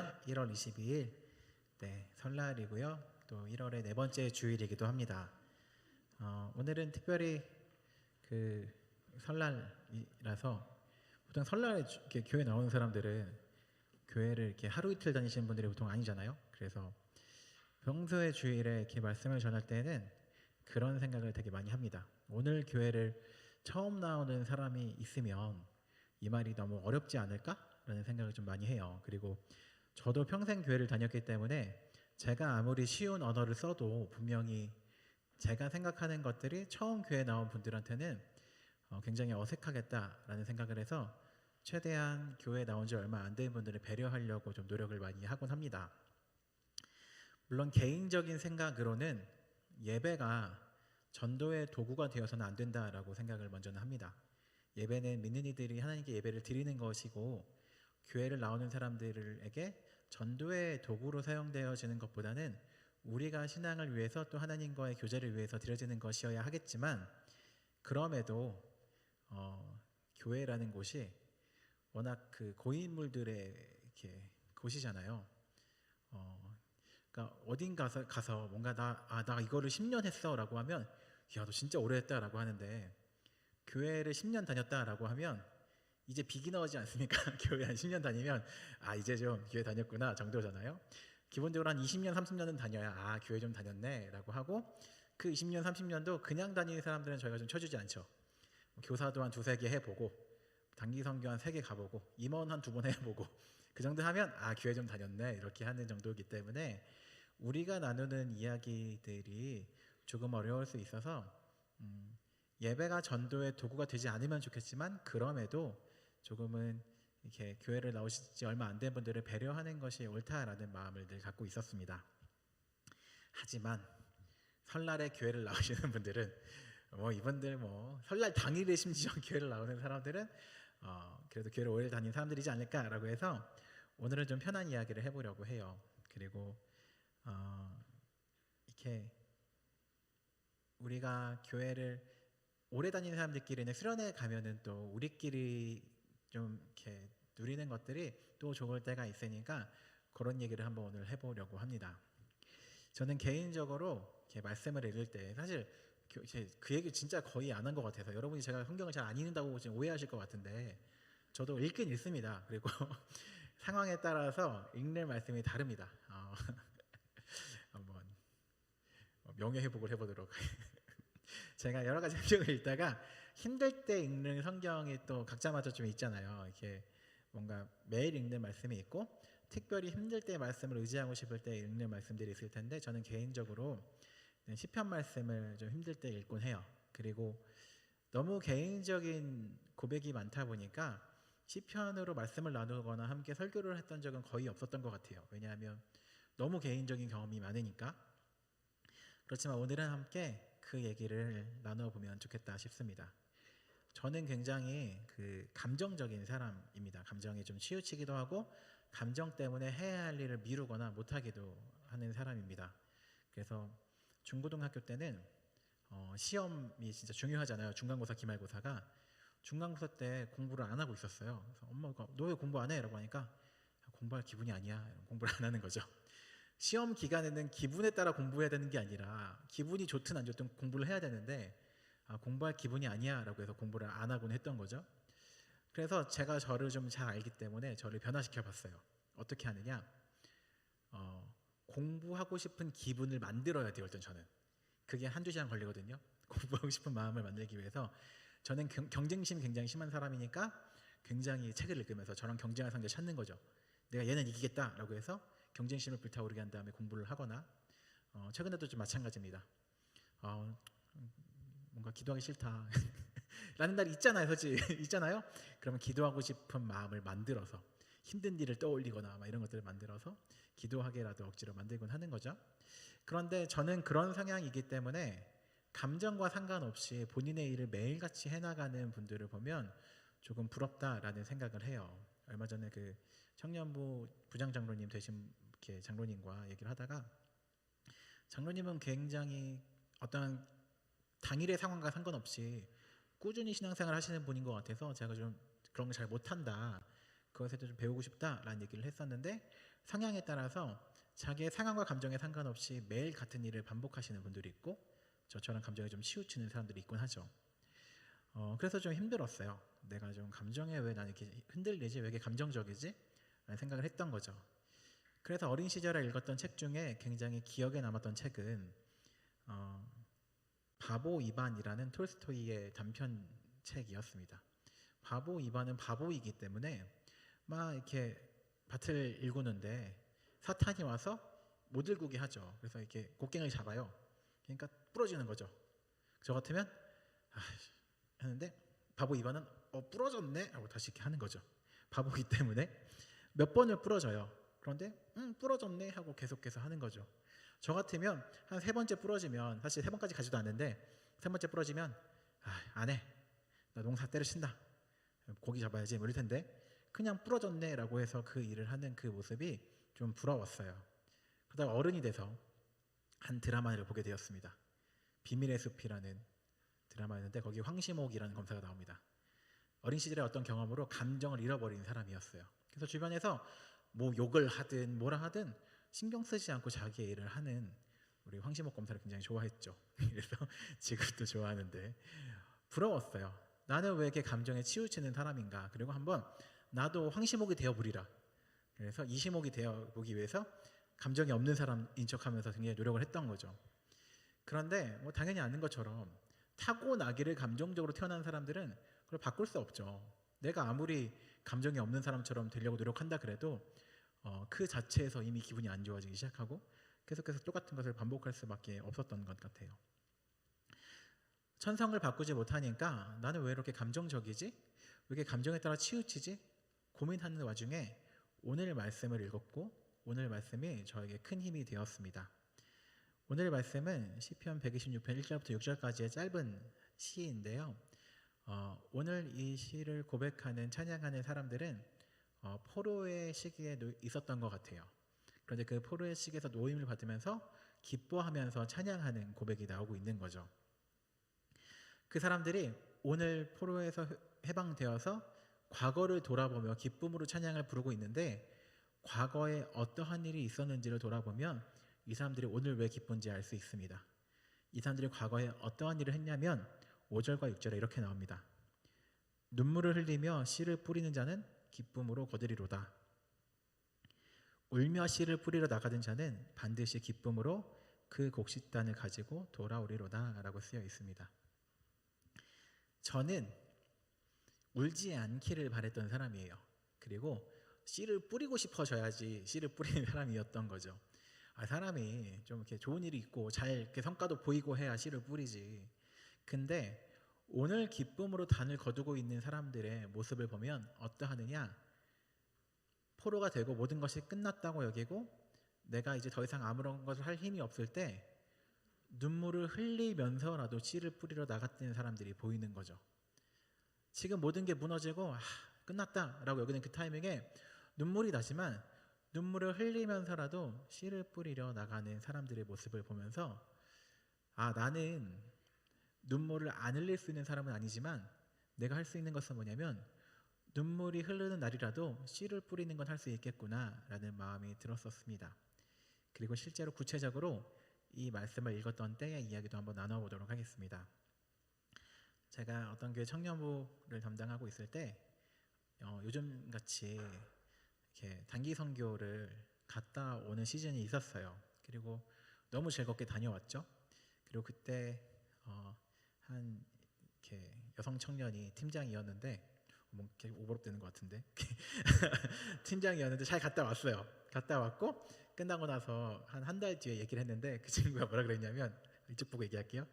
2023년 1월 22일 설날이고요. 또 1월의 네 번째 주일이기도 합니다. 오늘은 특별히 그 설날이라서 보통 설날에 이렇게 교회 나오는 사람들은 교회를 이렇게 하루 이틀 다니시는 분들이 보통 아니잖아요. 그래서 평소에 주일에 이렇게 말씀을 전할 때는 그런 생각을 되게 많이 합니다. 오늘 교회를 처음 나오는 사람이 있으면 이 말이 너무 어렵지 않을까라는 생각을 좀 많이 해요. 그리고 저도 평생 교회를 다녔기 때문에 제가 아무리 쉬운 언어를 써도 분명히 제가 생각하는 것들이 처음 교회에 나온 분들한테는 굉장히 어색하겠다라는 생각을 해서 최대한 교회에 나온 지 얼마 안 된 분들을 배려하려고 좀 노력을 많이 하곤 합니다. 물론 개인적인 생각으로는 예배가 전도의 도구가 되어서는 안 된다라고 생각을 먼저는 합니다. 예배는 믿는 이들이 하나님께 예배를 드리는 것이고 교회를 나오는 사람들에게 전도의 도구로 사용되어지는 것보다는 우리가 신앙을 위해서 또 하나님과의 교제를 위해서 드려지는 것이어야 하겠지만 그럼에도 교회라는 곳이 워낙 그 고인물들의 이렇게 곳이잖아요. 그러니까 어딘 가서 뭔가 나 이거를 10년 했어라고 하면 야, 너 진짜 오래 했다라고 하는데 교회를 10년 다녔다라고 하면 이제 비기너지 않습니까? 교회 한 10년 다니면 이제 좀 교회 다녔구나 정도잖아요. 기본적으로 한 20년, 30년은 다녀야 교회 좀 다녔네라고 하고 그 20년, 30년도 그냥 다니는 사람들은 저희가 좀 쳐주지 않죠. 교사도 한 2-3개 해보고 단기 선교 한 3개 가보고 임원 한 2번 해보고 그 정도 하면 교회 좀 다녔네 이렇게 하는 정도이기 때문에 우리가 나누는 이야기들이 조금 어려울 수 있어서 예배가 전도의 도구가 되지 않으면 좋겠지만 그럼에도 조금은 이렇게 교회를 나오시지 얼마 안 된 분들을 배려하는 것이 옳다라는 마음을 늘 갖고 있었습니다. 하지만 설날에 교회를 나오시는 분들은 이분들 설날 당일에 심지어 교회를 나오는 사람들은 그래도 교회를 오래 다닌 사람들이지 않을까라고 해서 오늘은 좀 편한 이야기를 해보려고 해요. 그리고 이렇게 우리가 교회를 오래 다니는 사람들끼리는 수련회 가면은 또 우리끼리 좀 이렇게 누리는 것들이 또 좋을 때가 있으니까 그런 얘기를 한번 오늘 해보려고 합니다. 저는 개인적으로 이렇게 말씀을 읽을 때 사실 그 얘기 진짜 거의 안 한 것 같아서 여러분이 제가 성경을 잘 안 읽는다고 지금 오해하실 것 같은데 저도 읽긴 읽습니다. 그리고 상황에 따라서 읽는 말씀이 다릅니다. 한번 명예회복을 해보도록 제가 여러 가지 성경을 읽다가 힘들 때 읽는 성경이 또 각자마다 좀 있잖아요. 이렇게 뭔가 매일 읽는 말씀이 있고 특별히 힘들 때 말씀을 의지하고 싶을 때 읽는 말씀들이 있을 텐데 저는 개인적으로 시편 말씀을 좀 힘들 때 읽곤 해요. 그리고 너무 개인적인 고백이 많다 보니까 시편으로 말씀을 나누거나 함께 설교를 했던 적은 거의 없었던 것 같아요. 왜냐하면 너무 개인적인 경험이 많으니까. 그렇지만 오늘은 함께 그 얘기를 나눠보면 좋겠다 싶습니다. 저는 굉장히 그 감정적인 사람입니다. 감정에 좀 치우치기도 하고 감정 때문에 해야 할 일을 미루거나 못하기도 하는 사람입니다. 그래서 중고등학교 때는 시험이 진짜 중요하잖아요. 중간고사, 기말고사가. 중간고사 때 공부를 안 하고 있었어요. 그래서 엄마가 너 왜 공부 안 해? 라고 하니까 공부할 기분이 아니야. 공부를 안 하는 거죠. 시험 기간에는 기분에 따라 공부해야 되는 게 아니라 기분이 좋든 안 좋든 공부를 해야 되는데 공부할 기분이 아니야 라고 해서 공부를 안 하곤 했던 거죠. 그래서 제가 저를 좀 잘 알기 때문에 저를 변화시켜 봤어요. 어떻게 하느냐, 공부하고 싶은 기분을 만들어야 돼요. 일단 저는 그게 1-2시간 걸리거든요. 공부하고 싶은 마음을 만들기 위해서. 저는 경쟁심이 굉장히 심한 사람이니까 굉장히 책을 읽으면서 저랑 경쟁할 상대 찾는 거죠. 내가 얘는 이기겠다 라고 해서 경쟁심을 불타오르게 한 다음에 공부를 하거나 최근에도 좀 마찬가지입니다. 뭔가 기도하기 싫다 라는 날이 있잖아요. 솔직히 있잖아요. 그러면 기도하고 싶은 마음을 만들어서 힘든 일을 떠올리거나 이런 것들을 만들어서 기도하게라도 억지로 만들곤 하는 거죠. 그런데 저는 그런 성향이기 때문에 감정과 상관없이 본인의 일을 매일같이 해나가는 분들을 보면 조금 부럽다라는 생각을 해요. 얼마 전에 그 청년부 부장장로님 되신 이렇게 장로님과 얘기를 하다가 장로님은 굉장히 어떤 당일의 상황과 상관없이 꾸준히 신앙생활 하시는 분인 것 같아서 제가 좀 그런 걸 잘 못한다, 그것에 좀 배우고 싶다라는 얘기를 했었는데 성향에 따라서 자기의 상황과 감정에 상관없이 매일 같은 일을 반복하시는 분들이 있고 저처럼 감정에 좀 치우치는 사람들이 있곤 하죠. 그래서 좀 힘들었어요. 내가 좀 감정에 왜 나는 이렇게 흔들리지? 왜 이렇게 감정적이지? 라는 생각을 했던 거죠. 그래서 어린 시절에 읽었던 책 중에 굉장히 기억에 남았던 책은 바보 이반이라는 톨스토이의 단편 책이었습니다. 바보 이반은 바보이기 때문에 막 이렇게 밭을 일구는데 사탄이 와서 못 일구게 하죠. 그래서 이렇게 곡괭이를 잡아요. 그러니까 부러지는 거죠. 저 같으면 하는데 바보 이반은 부러졌네 하고 다시 이렇게 하는 거죠. 바보이기 때문에 몇 번을 부러져요. 그런데 부러졌네 하고 계속해서 하는 거죠. 저 같으면 한 세 번째 부러지면, 사실 세 번까지 가지도 않는데 세 번째 부러지면 안 해. 나 농사 때려친다. 고기 잡아야지 뭐 이럴 텐데 그냥 부러졌네 라고 해서 그 일을 하는 그 모습이 좀 부러웠어요. 그러다가 어른이 돼서 한 드라마를 보게 되었습니다. 비밀의 숲이라는 드라마였는데 거기 황시목이라는 검사가 나옵니다. 어린 시절에 어떤 경험으로 감정을 잃어버린 사람이었어요. 그래서 주변에서 뭐 욕을 하든 뭐라 하든 신경 쓰지 않고 자기의 일을 하는 우리 황시목 검사를 굉장히 좋아했죠. 그래서 지금도 좋아하는데 부러웠어요. 나는 왜 이렇게 감정에 치우치는 사람인가? 그리고 한번 나도 황시목이 되어보리라. 그래서 이시목이 되어보기 위해서 감정이 없는 사람인 척하면서 굉장히 노력을 했던 거죠. 그런데 뭐 당연히 아는 것처럼 타고나기를 감정적으로 태어난 사람들은 그걸 바꿀 수 없죠. 내가 아무리 감정이 없는 사람처럼 되려고 노력한다 그래도 그 자체에서 이미 기분이 안 좋아지기 시작하고 계속해서 똑같은 것을 반복할 수밖에 없었던 것 같아요. 천성을 바꾸지 못하니까 나는 왜 이렇게 감정적이지? 왜 이렇게 감정에 따라 치우치지? 고민하는 와중에 오늘 말씀을 읽었고 오늘 말씀이 저에게 큰 힘이 되었습니다. 오늘 말씀은 시편 126편 1절부터 6절까지의 짧은 시인데요. 오늘 이 시를 고백하는 찬양하는 사람들은 포로의 시기에 있었던 것 같아요. 그런데 그 포로의 시기에서 노임을 받으면서 기뻐하면서 찬양하는 고백이 나오고 있는 거죠. 그 사람들이 오늘 포로에서 해방되어서 과거를 돌아보며 기쁨으로 찬양을 부르고 있는데 과거에 어떠한 일이 있었는지를 돌아보면 이 사람들이 오늘 왜 기쁜지 알 수 있습니다. 이 사람들이 과거에 어떠한 일을 했냐면 5절과 6절에 이렇게 나옵니다. 눈물을 흘리며 씨를 뿌리는 자는 기쁨으로 거두리로다. 울며 씨를 뿌리러 나가던 자는 반드시 기쁨으로 그 곡식단을 가지고 돌아오리로다 라고 쓰여 있습니다. 저는 울지 않기를 바랬던 사람이에요. 그리고 씨를 뿌리고 싶어져야지 씨를 뿌리는 사람이었던 거죠. 사람이 좀 이렇게 좋은 일이 있고 잘 이렇게 성과도 보이고 해야 씨를 뿌리지. 근데 오늘 기쁨으로 단을 거두고 있는 사람들의 모습을 보면 어떠하느냐? 포로가 되고 모든 것이 끝났다고 여기고 내가 이제 더 이상 아무런 것을 할 힘이 없을 때 눈물을 흘리면서라도 씨를 뿌리러 나갔던 사람들이 보이는 거죠. 지금 모든 게 무너지고 끝났다라고 여기는 그 타이밍에 눈물이 나지만 눈물을 흘리면서라도 씨를 뿌리러 나가는 사람들의 모습을 보면서 나는 눈물을 안 흘릴 수 있는 사람은 아니지만 내가 할 수 있는 것은 뭐냐면 눈물이 흐르는 날이라도 씨를 뿌리는 건 할 수 있겠구나 라는 마음이 들었었습니다. 그리고 실제로 구체적으로 이 말씀을 읽었던 때의 이야기도 한번 나눠보도록 하겠습니다. 제가 어떤 교회 청년부를 담당하고 있을 때 요즘같이 이렇게 단기 선교를 갔다 오는 시즌이 있었어요. 그리고 너무 즐겁게 다녀왔죠. 그리고 그때 한 이렇게 여성 청년이 팀장이었는데 이렇게 오버랩되는 것 같은데 팀장이었는데 잘 갔다 왔어요. 갔다 왔고 끝나고 나서 한 달 뒤에 얘기를 했는데 그 친구가 뭐라 그랬냐면 이쪽 보고 얘기할게요.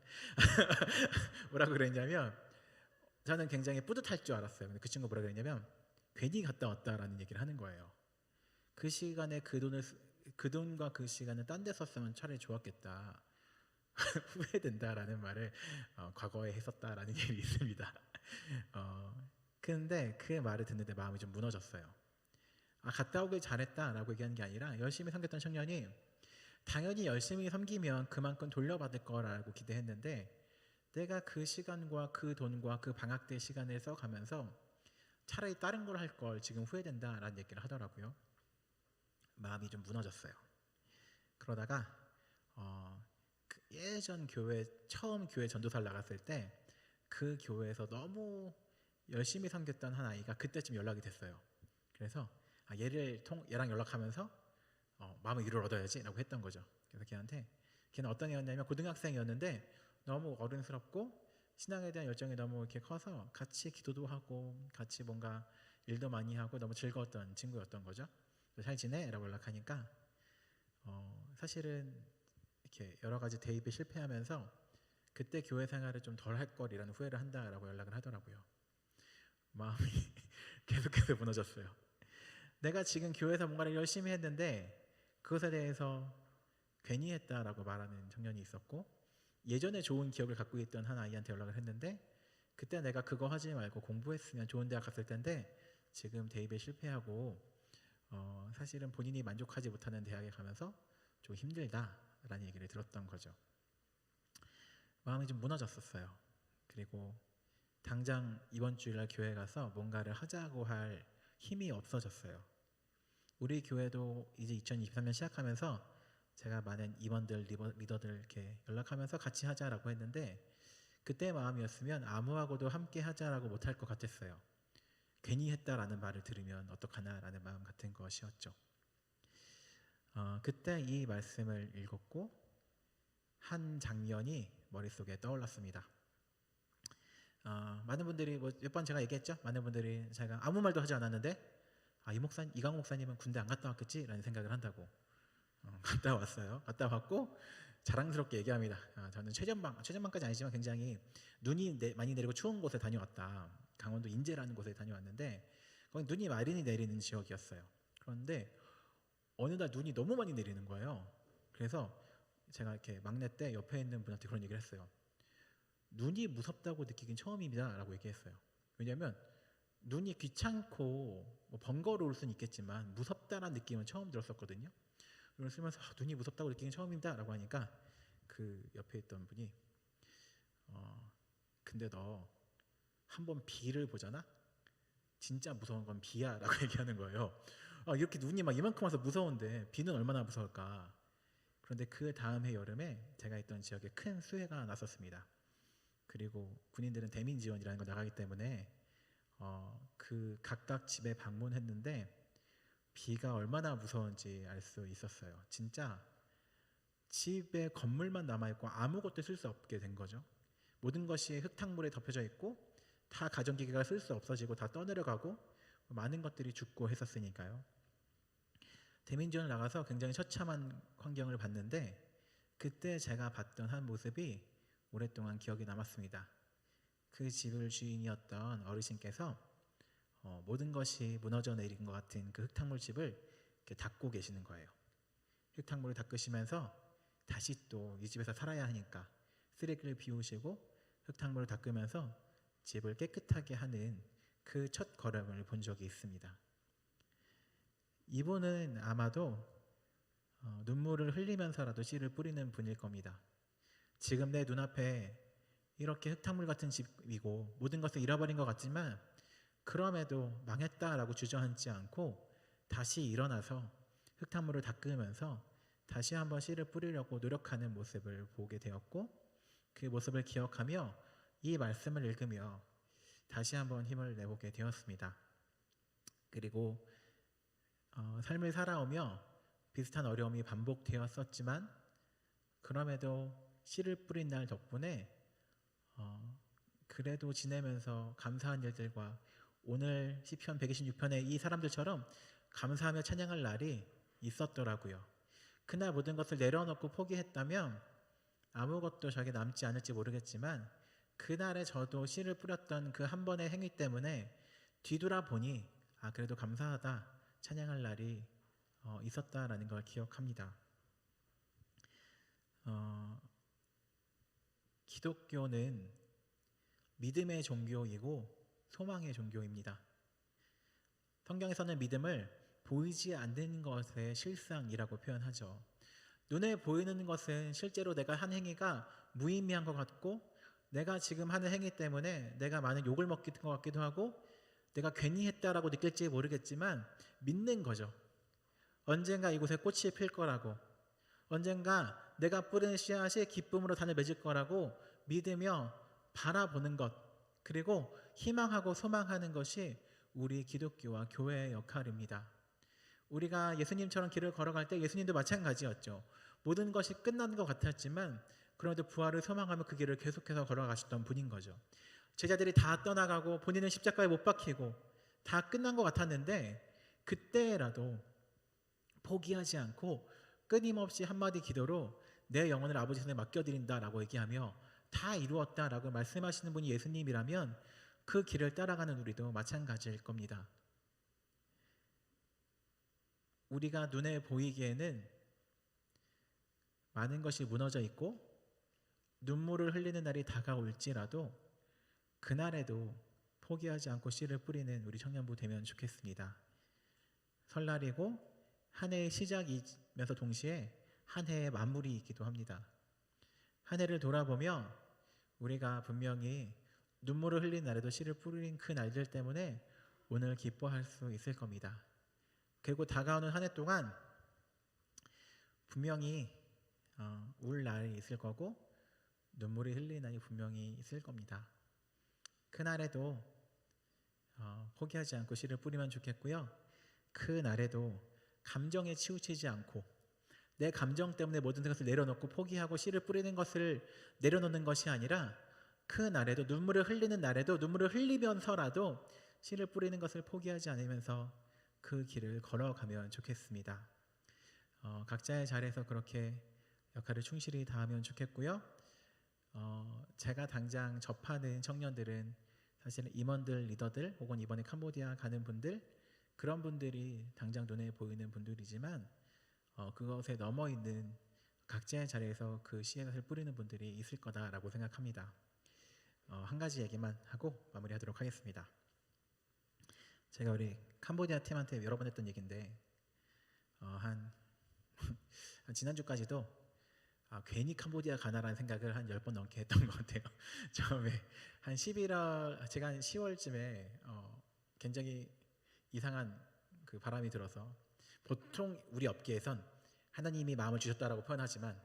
뭐라고 그랬냐면 저는 굉장히 뿌듯할 줄 알았어요. 근데 그 친구가 뭐라 그랬냐면 괜히 갔다 왔다라는 얘기를 하는 거예요. 그 시간에 그 돈과 그 시간을 딴 데 썼으면 차라리 좋았겠다. 후회된다라는 말을 과거에 했었다라는 얘기 있습니다. 근데 그 말을 듣는데 마음이 좀 무너졌어요. 갔다 오길 잘했다라고 얘기하는 게 아니라 열심히 섬겼던 청년이 당연히 열심히 섬기면 그만큼 돌려받을 거라고 기대했는데 내가 그 시간과 그 돈과 그 방학 때 시간을 써가면서 차라리 다른 걸 할 걸 지금 후회된다라는 얘기를 하더라고요. 마음이 좀 무너졌어요. 그러다가 그 예전 교회 처음 교회 전도사를 나갔을 때 그 교회에서 너무 열심히 섬겼던 한 아이가 그때쯤 연락이 됐어요. 그래서 얘랑 연락하면서 마음의 위로를 얻어야지라고 했던 거죠. 그래서 걔는 어떤 애였냐면 고등학생이었는데 너무 어른스럽고 신앙에 대한 열정이 너무 이렇게 커서 같이 기도도 하고 같이 뭔가 일도 많이 하고 너무 즐거웠던 친구였던 거죠. 잘 지내? 라고 연락하니까 사실은 이렇게 여러 가지 대입에 실패하면서 그때 교회 생활을 좀 덜 할 걸이라는 후회를 한다라고 연락을 하더라고요. 마음이 계속해서 무너졌어요. 내가 지금 교회에서 뭔가를 열심히 했는데 그것에 대해서 괜히 했다라고 말하는 청년이 있었고, 예전에 좋은 기억을 갖고 있던 한 아이한테 연락을 했는데 그때 내가 그거 하지 말고 공부했으면 좋은 대학 갔을 텐데 지금 대입에 실패하고 사실은 본인이 만족하지 못하는 대학에 가면서 좀 힘들다라는 얘기를 들었던 거죠. 마음이 좀 무너졌었어요. 그리고 당장 이번 주일날 교회 가서 뭔가를 하자고 할 힘이 없어졌어요. 우리 교회도 이제 2023년 시작하면서 제가 많은 임원들, 리더들 이렇게 연락하면서 같이 하자라고 했는데 그때 마음이었으면 아무하고도 함께 하자라고 못할 것 같았어요. 괜히 했다라는 말을 들으면 어떡하나라는 마음 같은 것이었죠. 그때 이 말씀을 읽었고 한 장면이 머릿속에 떠올랐습니다. 많은 분들이 몇 번 제가 얘기했죠. 많은 분들이 제가 아무 말도 하지 않았는데 이강 목사님은 군대 안 갔다 왔겠지라는 생각을 한다고. 갔다 왔어요. 갔다 왔고 자랑스럽게 얘기합니다. 저는 최전방까지 아니지만 굉장히 눈이 많이 내리고 추운 곳에 다녀왔다. 강원도 인제라는 곳에 다녀왔는데 거기 눈이 많이 내리는 지역이었어요. 그런데 어느 날 눈이 너무 많이 내리는 거예요. 그래서 제가 이렇게 막내 때 옆에 있는 분한테 그런 얘기를 했어요. 눈이 무섭다고 느끼긴 처음입니다 라고 얘기했어요. 왜냐하면 눈이 귀찮고 번거로울 수는 있겠지만 무섭다라는 느낌은 처음 들었었거든요. 이걸 쓰면서 눈이 무섭다고 느끼긴 처음입니다 라고 하니까 그 옆에 있던 분이 근데 너 한번 비를 보잖아? 진짜 무서운 건 비야 라고 얘기하는 거예요. 이렇게 눈이 막 이만큼 와서 무서운데 비는 얼마나 무서울까. 그런데 그 다음 해 여름에 제가 있던 지역에 큰 수해가 났었습니다. 그리고 군인들은 대민 지원이라는 거 나가기 때문에 그 각각 집에 방문했는데 비가 얼마나 무서운지 알 수 있었어요. 진짜 집에 건물만 남아있고 아무것도 쓸 수 없게 된 거죠. 모든 것이 흙탕물에 덮여져 있고 다 가전기기가 쓸 수 없어지고 다 떠내려가고 많은 것들이 죽고 했었으니까요. 대민지원을 나가서 굉장히 처참한 환경을 봤는데 그때 제가 봤던 한 모습이 오랫동안 기억에 남았습니다. 그 집을 주인이었던 어르신께서 모든 것이 무너져 내린 것 같은 그 흙탕물 집을 이렇게 닦고 계시는 거예요. 흙탕물을 닦으시면서 다시 또 이 집에서 살아야 하니까 쓰레기를 비우시고 흙탕물을 닦으면서 집을 깨끗하게 하는 그 첫 걸음을 본 적이 있습니다. 이분은 아마도 눈물을 흘리면서라도 씨를 뿌리는 분일 겁니다. 지금 내 눈앞에 이렇게 흙탕물 같은 집이고 모든 것을 잃어버린 것 같지만 그럼에도 망했다라고 주저앉지 않고 다시 일어나서 흙탕물을 닦으면서 다시 한번 씨를 뿌리려고 노력하는 모습을 보게 되었고 그 모습을 기억하며 이 말씀을 읽으며 다시 한번 힘을 내보게 되었습니다. 그리고 삶을 살아오며 비슷한 어려움이 반복되었었지만 그럼에도 씨를 뿌린 날 덕분에 그래도 지내면서 감사한 일들과 오늘 시편 126편의 이 사람들처럼 감사하며 찬양할 날이 있었더라고요. 그날 모든 것을 내려놓고 포기했다면 아무것도 저에게 남지 않을지 모르겠지만 그날에 저도 씨를 뿌렸던 그 한 번의 행위 때문에 뒤돌아보니 그래도 감사하다 찬양할 날이 있었다라는 걸 기억합니다. 기독교는 믿음의 종교이고 소망의 종교입니다. 성경에서는 믿음을 보이지 않는 것의 실상이라고 표현하죠. 눈에 보이는 것은 실제로 내가 한 행위가 무의미한 것 같고 내가 지금 하는 행위 때문에 내가 많은 욕을 먹는 것 같기도 하고 내가 괜히 했다라고 느낄지 모르겠지만 믿는 거죠. 언젠가 이곳에 꽃이 필 거라고, 언젠가 내가 뿌리는 씨앗이 기쁨으로 단을 맺을 거라고 믿으며 바라보는 것, 그리고 희망하고 소망하는 것이 우리 기독교와 교회의 역할입니다. 우리가 예수님처럼 길을 걸어갈 때 예수님도 마찬가지였죠. 모든 것이 끝난 것 같았지만 그럼에도 부활을 소망하며 그 길을 계속해서 걸어가셨던 분인 거죠. 제자들이 다 떠나가고 본인은 십자가에 못 박히고 다 끝난 것 같았는데 그때라도 포기하지 않고 끊임없이 한마디 기도로 내 영혼을 아버지 손에 맡겨드린다라고 얘기하며 다 이루었다라고 말씀하시는 분이 예수님이라면 그 길을 따라가는 우리도 마찬가지일 겁니다. 우리가 눈에 보이기에는 많은 것이 무너져 있고 눈물을 흘리는 날이 다가올지라도 그날에도 포기하지 않고 씨를 뿌리는 우리 청년부 되면 좋겠습니다. 설날이고 한 해의 시작이면서 동시에 한 해의 마무리이기도 합니다. 한 해를 돌아보며 우리가 분명히 눈물을 흘린 날에도 씨를 뿌린 그 날들 때문에 오늘 기뻐할 수 있을 겁니다. 그리고 다가오는 한 해 동안 분명히 울 날이 있을 거고 눈물이 흘린 날이 분명히 있을 겁니다. 그날에도 포기하지 않고 씨를 뿌리면 좋겠고요. 그날에도 감정에 치우치지 않고 내 감정 때문에 모든 것을 내려놓고 포기하고 씨를 뿌리는 것을 내려놓는 것이 아니라 그날에도 눈물을 흘리는 날에도 눈물을 흘리면서라도 씨를 뿌리는 것을 포기하지 않으면서 그 길을 걸어가면 좋겠습니다. 각자의 자리에서 그렇게 역할을 충실히 다하면 좋겠고요. 제가 당장 접하는 청년들은 사실은 임원들, 리더들 혹은 이번에 캄보디아 가는 분들, 그런 분들이 당장 눈에 보이는 분들이지만 그것에 넘어 있는 각자의 자리에서 그 씨앗을 뿌리는 분들이 있을 거다라고 생각합니다. 한 가지 얘기만 하고 마무리하도록 하겠습니다. 제가 우리 캄보디아 팀한테 여러 번 했던 얘기인데 한 지난주까지도 괜히 캄보디아 가나라는 생각을 한 10번 넘게 했던 것 같아요. 처음에 한 11월, 제가 한 10월쯤에 굉장히 이상한 그 바람이 들어서, 보통 우리 업계에선 하나님이 마음을 주셨다라고 표현하지만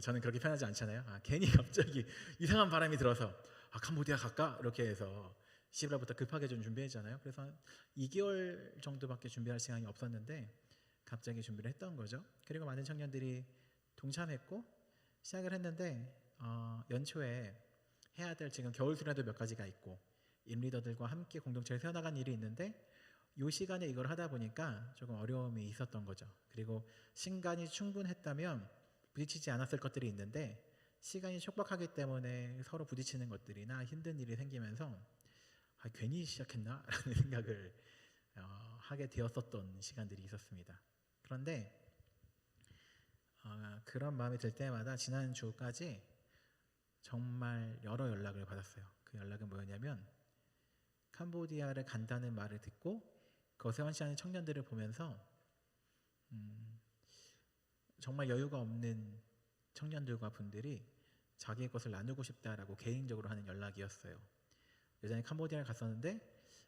저는 그렇게 표현하지 않잖아요. 괜히 갑자기 이상한 바람이 들어서 캄보디아 갈까? 이렇게 해서 11월부터 급하게 좀 준비했잖아요. 그래서 한 2개월 정도밖에 준비할 시간이 없었는데 갑자기 준비를 했던 거죠. 그리고 많은 청년들이 동참했고 시작을 했는데 연초에 해야 될 지금 겨울 수련도 몇 가지가 있고 임리더들과 함께 공동체를 세워나간 일이 있는데 이 시간에 이걸 하다 보니까 조금 어려움이 있었던 거죠. 그리고 시간이 충분했다면 부딪히지 않았을 것들이 있는데 시간이 촉박하기 때문에 서로 부딪히는 것들이나 힘든 일이 생기면서 괜히 시작했나? 라는 생각을 하게 되었었던 시간들이 있었습니다. 그런데 그런 마음이 들 때마다 지난주까지 정말 여러 연락을 받았어요. 그 연락은 뭐였냐면 캄보디아를 간다는 말을 듣고 그것에 헌신하는 청년들을 보면서 정말 여유가 없는 청년들과 분들이 자기의 것을 나누고 싶다라고 개인적으로 하는 연락이었어요. 예전에 캄보디아를 갔었는데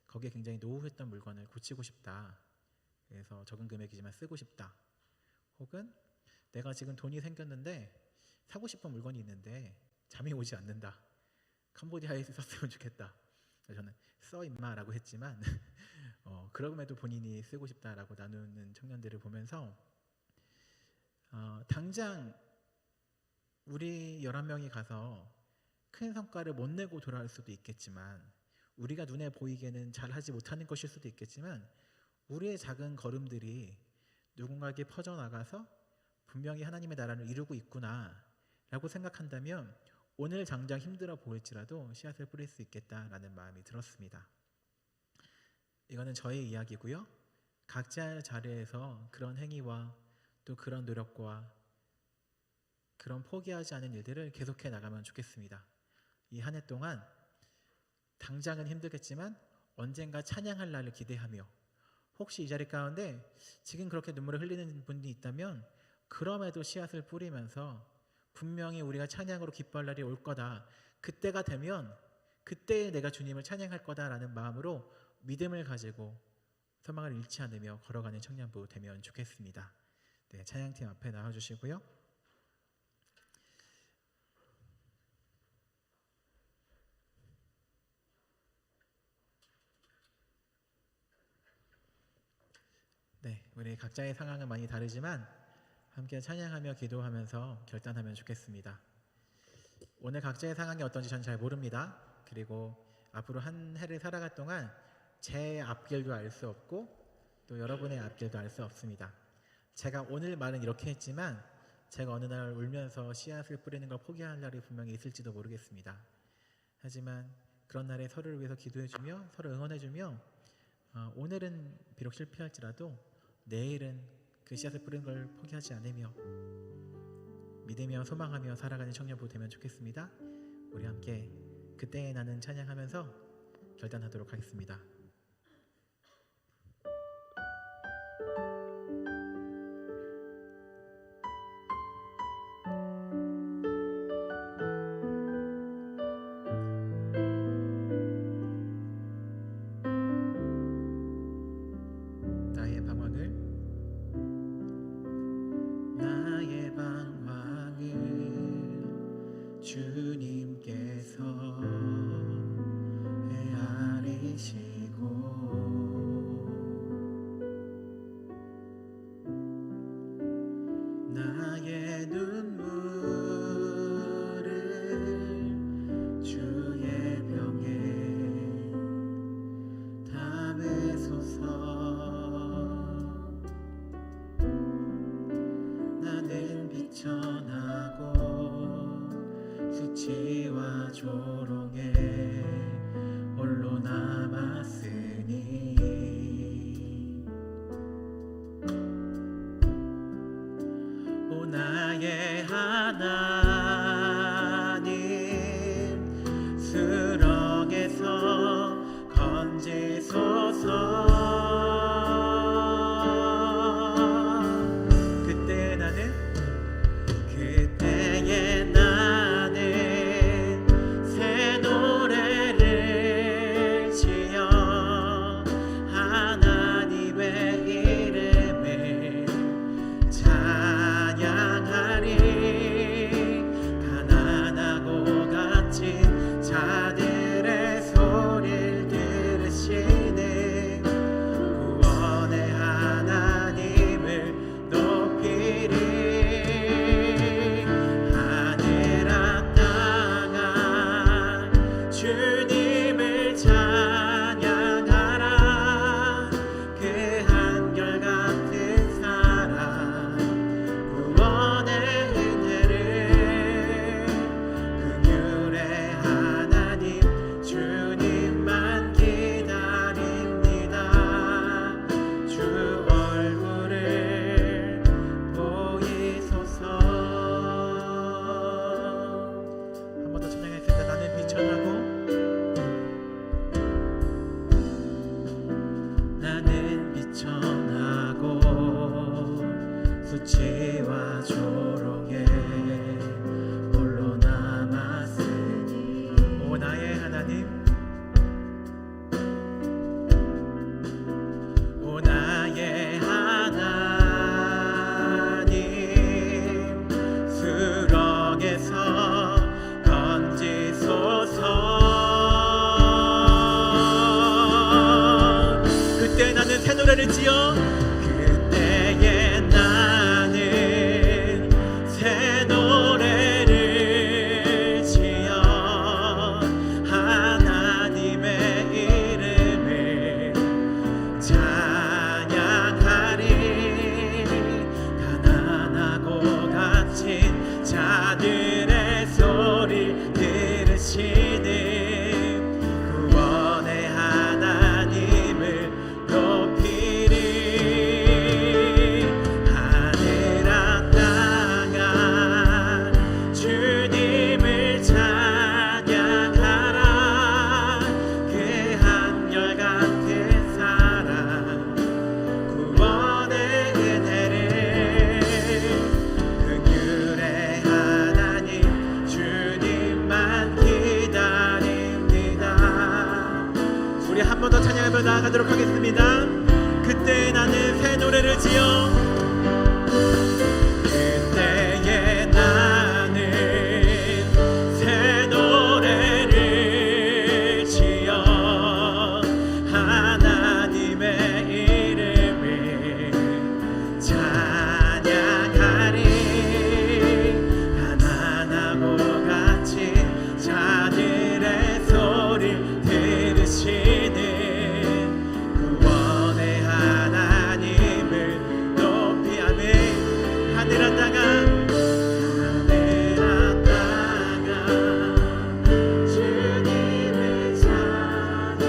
거기에 굉장히 노후했던 물건을 고치고 싶다. 그래서 적은 금액이지만 쓰고 싶다. 혹은 내가 지금 돈이 생겼는데 사고 싶은 물건이 있는데 잠이 오지 않는다. 캄보디아에서 썼으면 좋겠다. 저는 써 임마라고 했지만 그럼에도 본인이 쓰고 싶다라고 나누는 청년들을 보면서 당장 우리 11명이 가서 큰 성과를 못 내고 돌아올 수도 있겠지만, 우리가 눈에 보이기에는 잘하지 못하는 것일 수도 있겠지만, 우리의 작은 걸음들이 누군가에게 퍼져나가서 분명히 하나님의 나라를 이루고 있구나 라고 생각한다면 오늘 당장 힘들어 보일지라도 씨앗을 뿌릴 수 있겠다라는 마음이 들었습니다. 이거는 저의 이야기고요. 각자의 자리에서 그런 행위와 또 그런 노력과 그런 포기하지 않은 일들을 계속해 나가면 좋겠습니다. 이 한 해 동안 당장은 힘들겠지만 언젠가 찬양할 날을 기대하며, 혹시 이 자리 가운데 지금 그렇게 눈물을 흘리는 분이 있다면 그럼에도 씨앗을 뿌리면서 분명히 우리가 찬양으로 기뻐할 날이 올 거다. 그때가 되면 그때에 내가 주님을 찬양할 거다라는 마음으로 믿음을 가지고 소망을 잃지 않으며 걸어가는 청년부 되면 좋겠습니다. 네, 찬양팀 앞에 나와주시고요. 네, 우리 각자의 상황은 많이 다르지만 함께 찬양하며 기도하면서 결단하면 좋겠습니다. 오늘 각자의 상황이 어떤지 전 잘 모릅니다. 그리고 앞으로 한 해를 살아갈 동안 제 앞길도 알 수 없고 또 여러분의 앞길도 알 수 없습니다. 제가 오늘 말은 이렇게 했지만 제가 어느 날 울면서 씨앗을 뿌리는 걸 포기할 날이 분명히 있을지도 모르겠습니다. 하지만 그런 날에 서로를 위해서 기도해주며 서로 응원해주며 오늘은 비록 실패할지라도 내일은 그 씨앗을 뿌리는 걸 포기하지 않으며 믿으며 소망하며 살아가는 청년부 되면 좋겠습니다. 우리 함께 그때의 나는 찬양하면서 결단하도록 하겠습니다. 주님께서 헤아리시고 나의 눈물을 주의 병에 담으소서. 나는 비천하고 수치와 조롱에 홀로 남았으니 오 나의 하나님 수렁에서 건지소서. 수치와 조롱에 홀로 남았으니 오 나의 하나님 오 나의 하나님 수렁에서 건지소서. 그때 나는 새 노래를 지어 자들의 소리 들으시는 구원의 하나님을 높이리. 하늘아 땅아 주님을 찬양하라. 그 한결같은 사랑 구원의 은혜를 긍휼의 우리 한 번 더 찬양하며 나아가도록 하겠습니다. 부르지요. 그때에 나는 새 노래를 지어 하나님의 이름을 찬양하리. 가난하고 같이 자들의 소리를 들으시는 구원의 하나님을 높이. 아멘. 하늘하다가 주님을 찬양하라.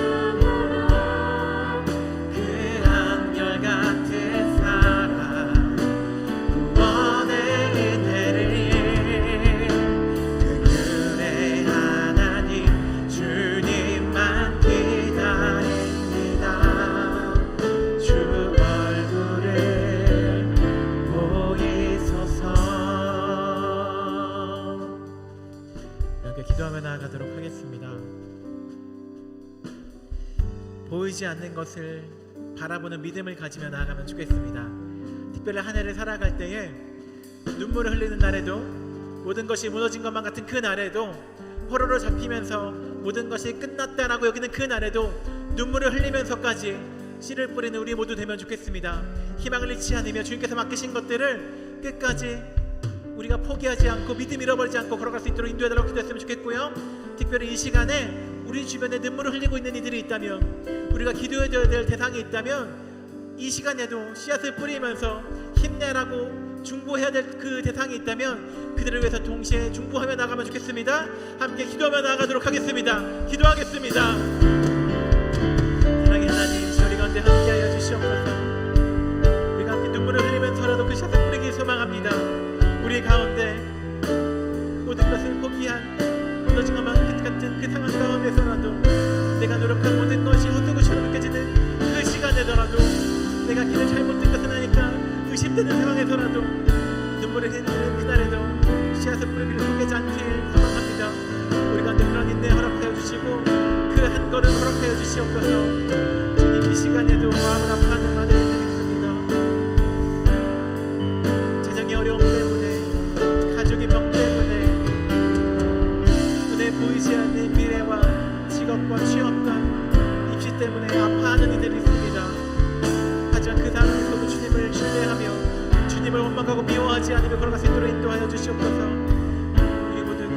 그 한결같은 사랑 구원의 은혜를 그들의 하나님 주님만 기다립니다. 주 얼굴을 보이소서. 이렇게 기도하며 나아가도록 하겠습니다. 보이지 않는 것을 바라보는 믿음을 가지며 나아가면 좋겠습니다. 특별히 한 해를 살아갈 때에 눈물을 흘리는 날에도, 모든 것이 무너진 것만 같은 그 날에도, 포로로 잡히면서 모든 것이 끝났다라고 여기는 그 날에도 눈물을 흘리면서까지 씨를 뿌리는 우리 모두 되면 좋겠습니다. 희망을 잃지 않으며 주님께서 맡기신 것들을 끝까지 우리가 포기하지 않고 믿음 잃어버리지 않고 걸어갈 수 있도록 인도해달라고 기도했으면 좋겠고요. 특별히 이 시간에 우리 주변에 눈물을 흘리고 있는 이들이 있다면, 우리가 기도해줘야 될 대상이 있다면, 이 시간에도 씨앗을 뿌리면서 힘내라고 중보해야 될 그 대상이 있다면 그들을 위해서 동시에 중보하며 나가면 좋겠습니다. 함께 기도하며 나가도록 하겠습니다. 기도하겠습니다. 사랑의 하나님, 저희 가운데 함께하여 주시옵소서. 우리가 함께 눈물을 흘리면서라도 그 씨앗을 뿌리기 소망합니다. 우리 가운데 모든 것을 포기한 무너진 것만 같은 그 상황 가운데서라도, 내가 노력한 모든 것이 헛되고처럼 느껴지는 그 시간에더라도, 내가 길을 잘못 든 것은 아닐까 의심되는 상황에서라도, 눈물을 흘리는 그날에도 씨앗을 뿌리기를 포기하지 않길 소망합니다. 우리 가운데 그런 인내 허락하여 주시고 그 한 걸음 허락하여 주시옵소서. 주님, 이 시간에도 마음을 아파하는 마음을 드리겠습니다. 재정의 어려움 때문에, 가족의 병 때문에, 눈에 보이지 않는 미래와 직업과 취업과 입시 때문에 아파하는 이들이 있습니다. 하지만 그 상황에서도 주님을 신뢰하며 주님을 원망하고 미워하지 않으며 걸어갈 수 있도록 인도하여 주시옵소서. 우리 모두에게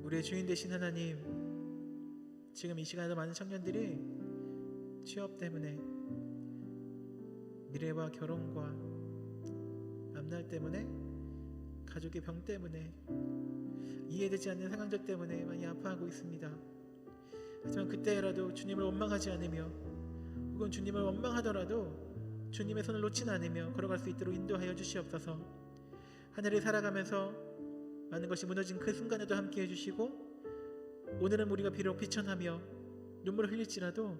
우리의 주인 되신 하나님, 지금 이 시간에도 많은 청년들이 취업 때문에, 미래와 결혼과 앞날 때문에, 가족의 병 때문에, 이해되지 않는 상황들 때문에 많이 아파하고 있습니다. 하지만 그때라도 주님을 원망하지 않으며, 혹은 주님을 원망하더라도 주님의 손을 놓지 않으며 걸어갈 수 있도록 인도하여 주시옵소서. 하늘을 살아가면서 많은 것이 무너진 그 순간에도 함께 해주시고, 오늘은 우리가 비록 비천하며 눈물을 흘릴지라도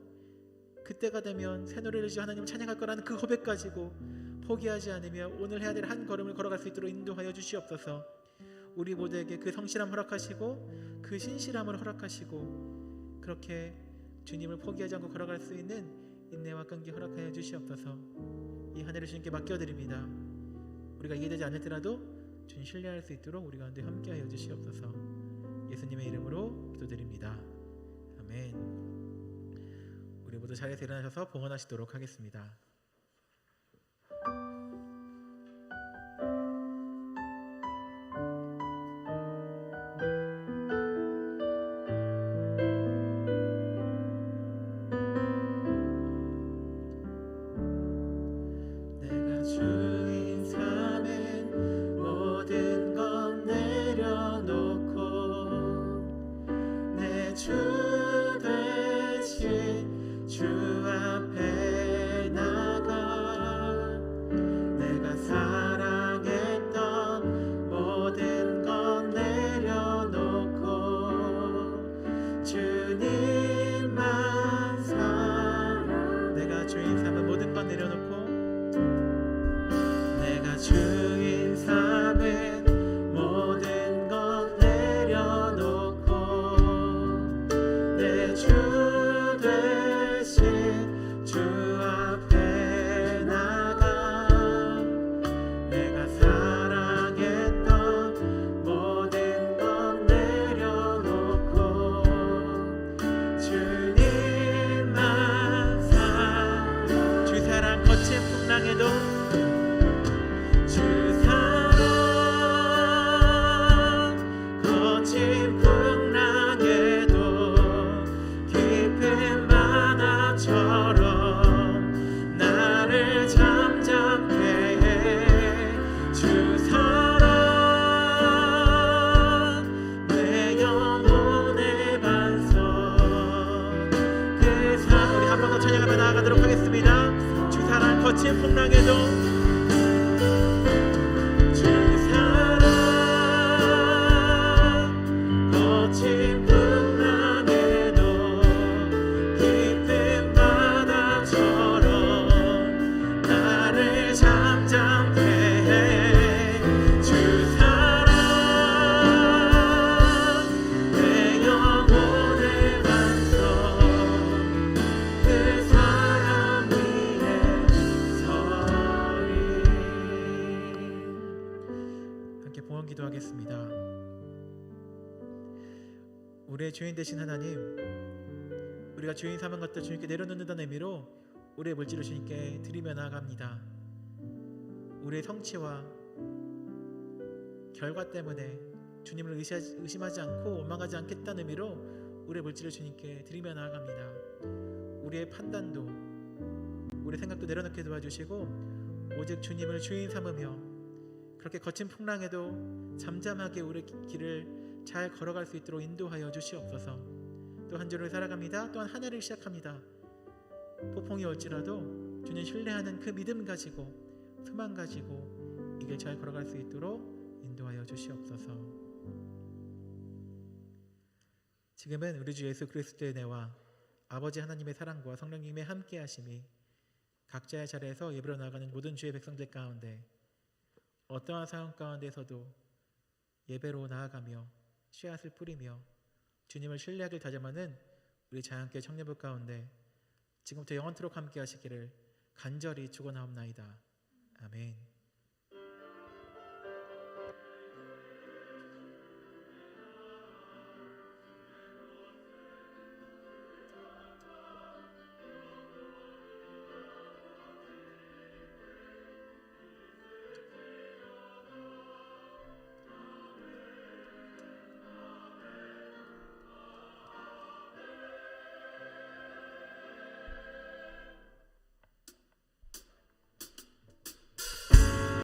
그때가 되면 새 노래를 지어 하나님을 찬양할 거라는 그 고백 가지고 포기하지 않으며 오늘 해야 될 한 걸음을 걸어갈 수 있도록 인도하여 주시옵소서. 우리 모두에게 그 성실함 허락하시고 그 신실함을 허락하시고, 그렇게 주님을 포기하지 않고 걸어갈 수 있는 인내와 끈기 허락하여 주시옵소서. 이 한 해를 주님께 맡겨드립니다. 우리가 이해되지 않을지라도 주님 신뢰할 수 있도록 우리 가운데 함께하여 주시옵소서. 예수님의 이름으로 기도드립니다. 아멘. 우리 모두 자리에서 일어나셔서 봉헌하시도록 하겠습니다. 거친 풍랑에도 깊은 바다처럼 나를 잠잠케 해 주 사랑 내 영혼의 반석 그 사랑 우리 한 번 더 찬양하며 나아가도록 하겠습니다. 주 사랑 거친 풍랑에도 기도하겠습니다. 우리의 주인 되신 하나님, 우리가 주인 삼은 것들 주님께 내려놓는다는 의미로 우리의 물질을 주님께 드리며 나아갑니다. 우리의 성취와 결과 때문에 주님을 의심하지 않고 원망하지 않겠다는 의미로 우리의 물질을 주님께 드리며 나아갑니다. 우리의 판단도 우리의 생각도 내려놓게 도와주시고 오직 주님을 주인 삼으며 그렇게 거친 풍랑에도 잠잠하게 우리의 길을 잘 걸어갈 수 있도록 인도하여 주시옵소서. 또 한 주를 살아갑니다. 또한 한 해를 시작합니다. 폭풍이 올지라도 주님 신뢰하는 그 믿음 가지고 소망 가지고 이 길 잘 걸어갈 수 있도록 인도하여 주시옵소서. 지금은 우리 주 예수 그리스도의 은혜와 아버지 하나님의 사랑과 성령님의 함께 하심이 각자의 자리에서 예배로 나아가는 모든 주의 백성들 가운데 어떠한 상황 가운데서도 예배로 나아가며 씨앗을 뿌리며 주님을 신뢰하길 다짐하는 우리 자연교회 청년부 가운데 지금부터 영원토록 함께 하시기를 간절히 축원하옵나이다. 아멘.